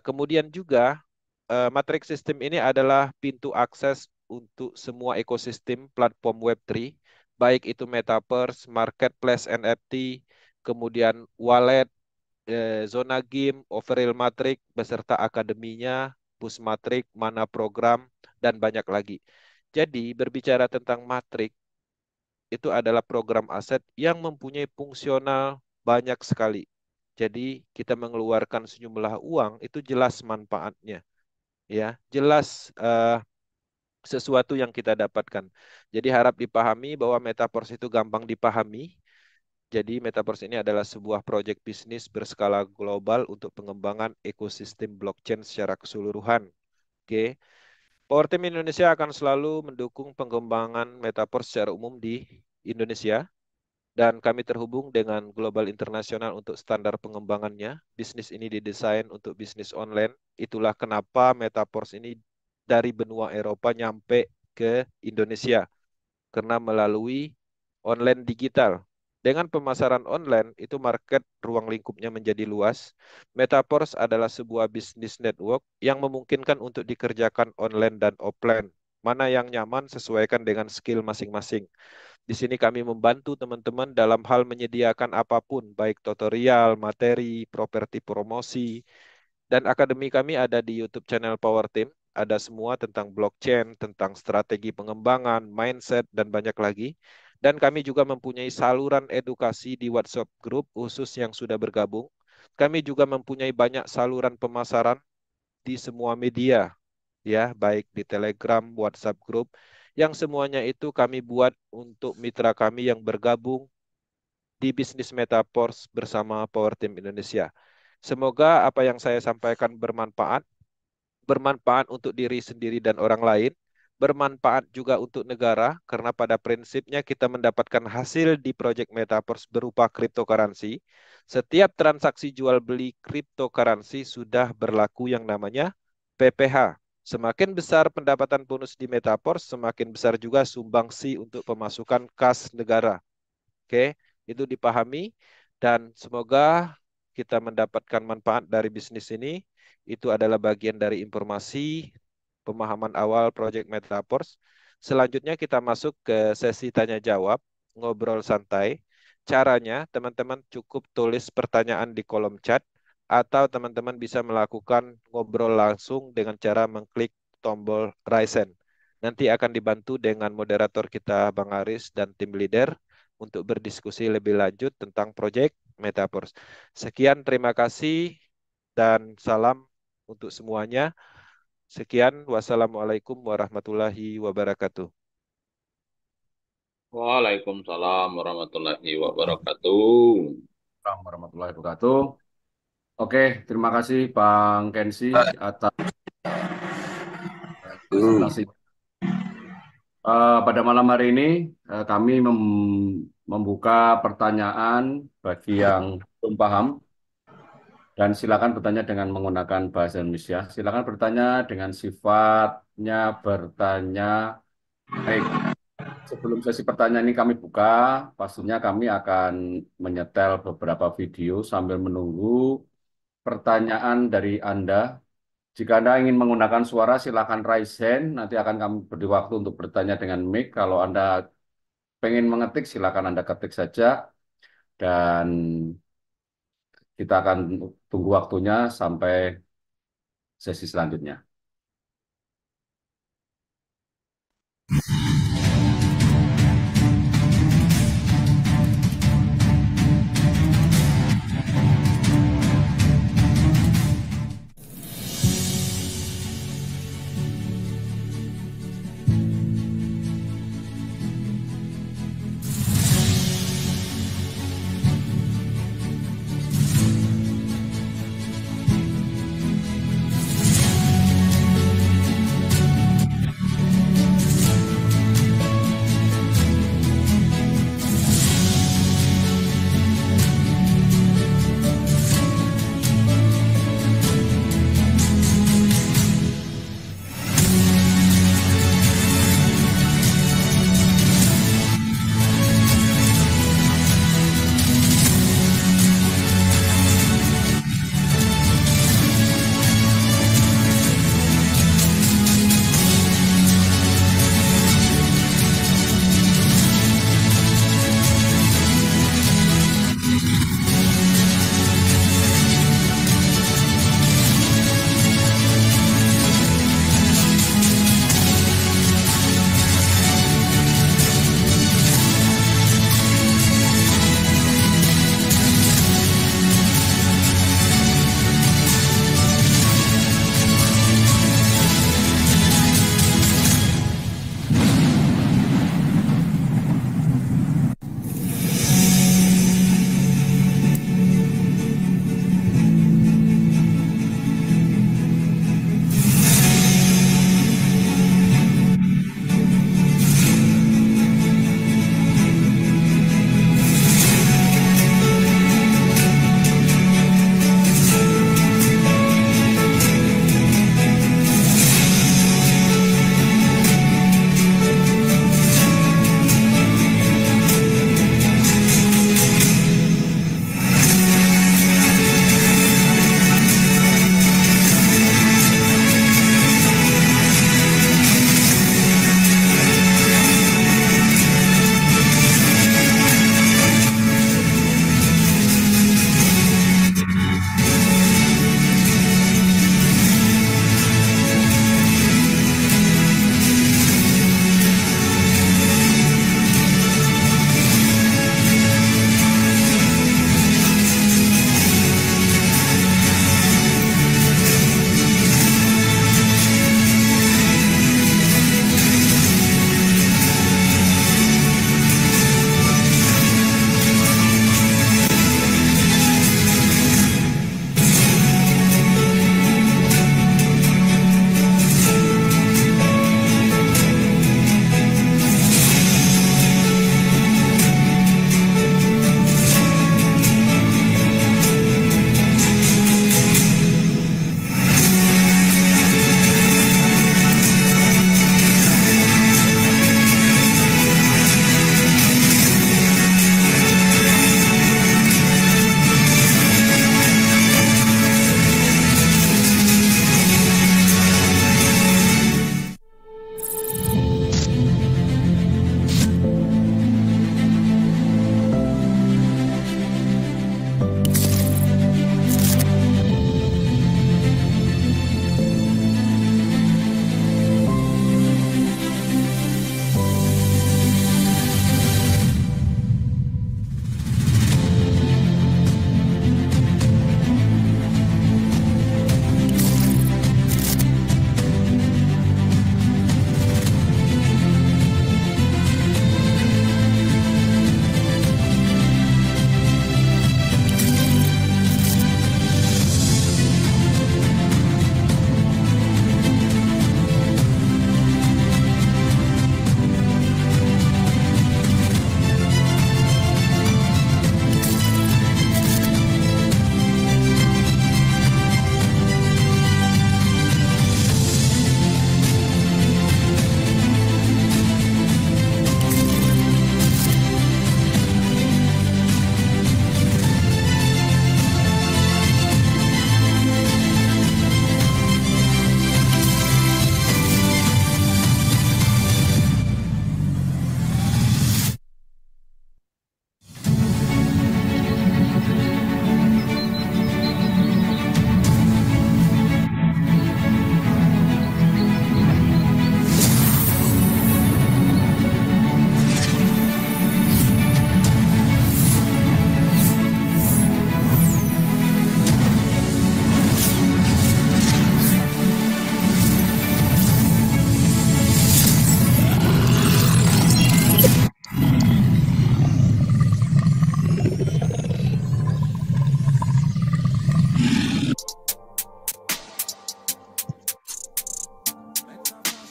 Kemudian juga, matrix system ini adalah pintu akses untuk semua ekosistem platform Web3, baik itu Metaverse, Marketplace NFT, kemudian wallet, zona game, overall matrix, beserta akademinya, bus matrix, mana program, dan banyak lagi. Jadi berbicara tentang matrix, itu adalah program aset yang mempunyai fungsional banyak sekali. Jadi kita mengeluarkan sejumlah uang, itu jelas manfaatnya. Ya, jelas sesuatu yang kita dapatkan. Jadi harap dipahami bahwa Metaverse itu gampang dipahami. Jadi Metaverse ini adalah sebuah proyek bisnis berskala global untuk pengembangan ekosistem blockchain secara keseluruhan. Oke. Power Team Indonesia akan selalu mendukung pengembangan Metaverse secara umum di Indonesia dan kami terhubung dengan global internasional untuk standar pengembangannya. Bisnis ini didesain untuk bisnis online. Itulah kenapa Metaverse ini dari benua Eropa nyampe ke Indonesia karena melalui online digital. Dengan pemasaran online, itu market ruang lingkupnya menjadi luas. Metaverse adalah sebuah bisnis network yang memungkinkan untuk dikerjakan online dan offline. Mana yang nyaman sesuaikan dengan skill masing-masing. Di sini kami membantu teman-teman dalam hal menyediakan apapun, baik tutorial, materi, properti promosi, dan akademi kami ada di YouTube channel Power Team. Ada semua tentang blockchain, tentang strategi pengembangan, mindset, dan banyak lagi. Dan kami juga mempunyai saluran edukasi di WhatsApp Group khusus yang sudah bergabung. Kami juga mempunyai banyak saluran pemasaran di semua media, ya, baik di Telegram, WhatsApp Group, yang semuanya itu kami buat untuk mitra kami yang bergabung di bisnis Metaverse bersama Power Team Indonesia. Semoga apa yang saya sampaikan bermanfaat, bermanfaat untuk diri sendiri dan orang lain, bermanfaat juga untuk negara, karena pada prinsipnya kita mendapatkan hasil di proyek Metaverse berupa cryptocurrency. Setiap transaksi jual beli cryptocurrency sudah berlaku yang namanya PPH. Semakin besar pendapatan bonus di Metaverse, semakin besar juga sumbangsi untuk pemasukan kas negara. Oke, itu dipahami dan semoga kita mendapatkan manfaat dari bisnis ini. Itu adalah bagian dari informasi pemahaman awal Project Metaverse. Selanjutnya kita masuk ke sesi tanya jawab, ngobrol santai. Caranya teman-teman cukup tulis pertanyaan di kolom chat atau teman-teman bisa melakukan ngobrol langsung dengan cara mengklik tombol raise hand. Nanti akan dibantu dengan moderator kita Bang Aris dan tim leader untuk berdiskusi lebih lanjut tentang proyek Metaverse. Sekian, terima kasih dan salam untuk semuanya. Sekian, wassalamualaikum warahmatullahi wabarakatuh. Waalaikumsalam warahmatullahi wabarakatuh. Assalamualaikum warahmatullahi wabarakatuh. Oke, terima kasih Bang Kensi atas presentasi. Pada malam hari ini kami membuka pertanyaan bagi yang belum paham dan silakan bertanya dengan menggunakan bahasa Indonesia. Silakan bertanya dengan sifatnya bertanya baik. Sebelum sesi pertanyaan ini kami buka, pastinya kami akan menyetel beberapa video sambil menunggu pertanyaan dari Anda. Jika Anda ingin menggunakan suara, silakan raise hand. Nanti akan kami beri waktu untuk bertanya dengan mic. Kalau Anda pengen mengetik, silakan Anda ketik saja. Dan kita akan tunggu waktunya sampai sesi selanjutnya.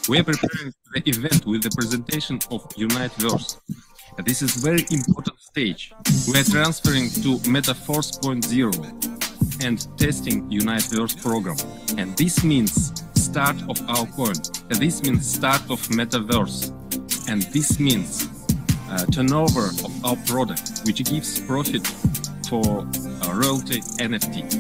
We are preparing the event with the presentation of Uniteverse. This is very important stage. We are transferring to Meta 4.0 and testing Uniteverse program. And this means start of our coin. This means start of Metaverse. And this means turnover of our product, which gives profit for royalty NFT.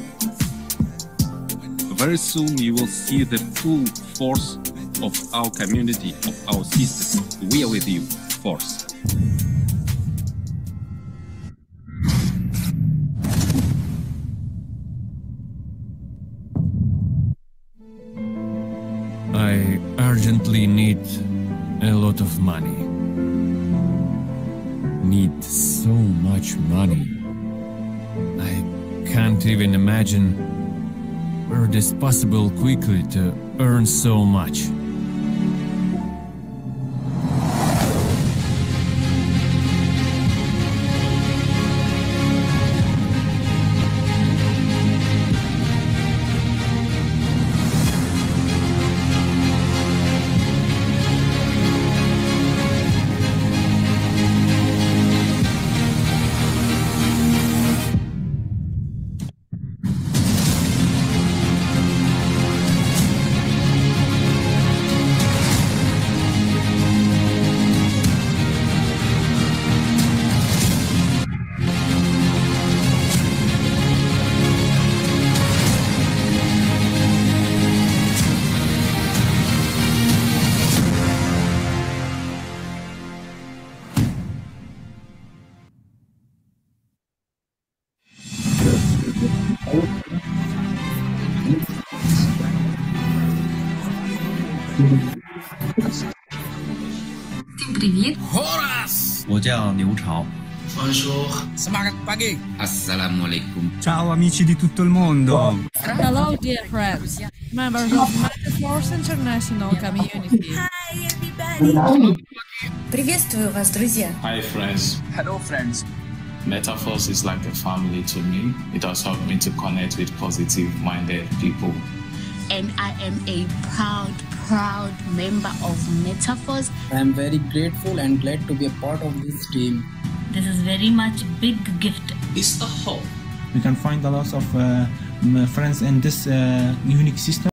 Very soon you will see the full force of our community, of our system. We are with you, force. I urgently need a lot of money. Need so much money. I can't even imagine where it is possible quickly to earn so much. Привет. Horas! 我叫牛潮。Bonjour. Semangat pagi. Assalamualaikum. Ciao amici di tutto il mondo. Hello dear friends, members of Metaverse International Community. Hi everybody. Приветствую вас, друзья. Hi friends. Hello friends. Metaverse is like a family to me. It has helped me to connect with positive-minded people. And I am a proud member of Metaverse. I am very grateful and glad to be a part of this team. This is very much big gift. It's a hope. We can find a lot of friends in this unique system.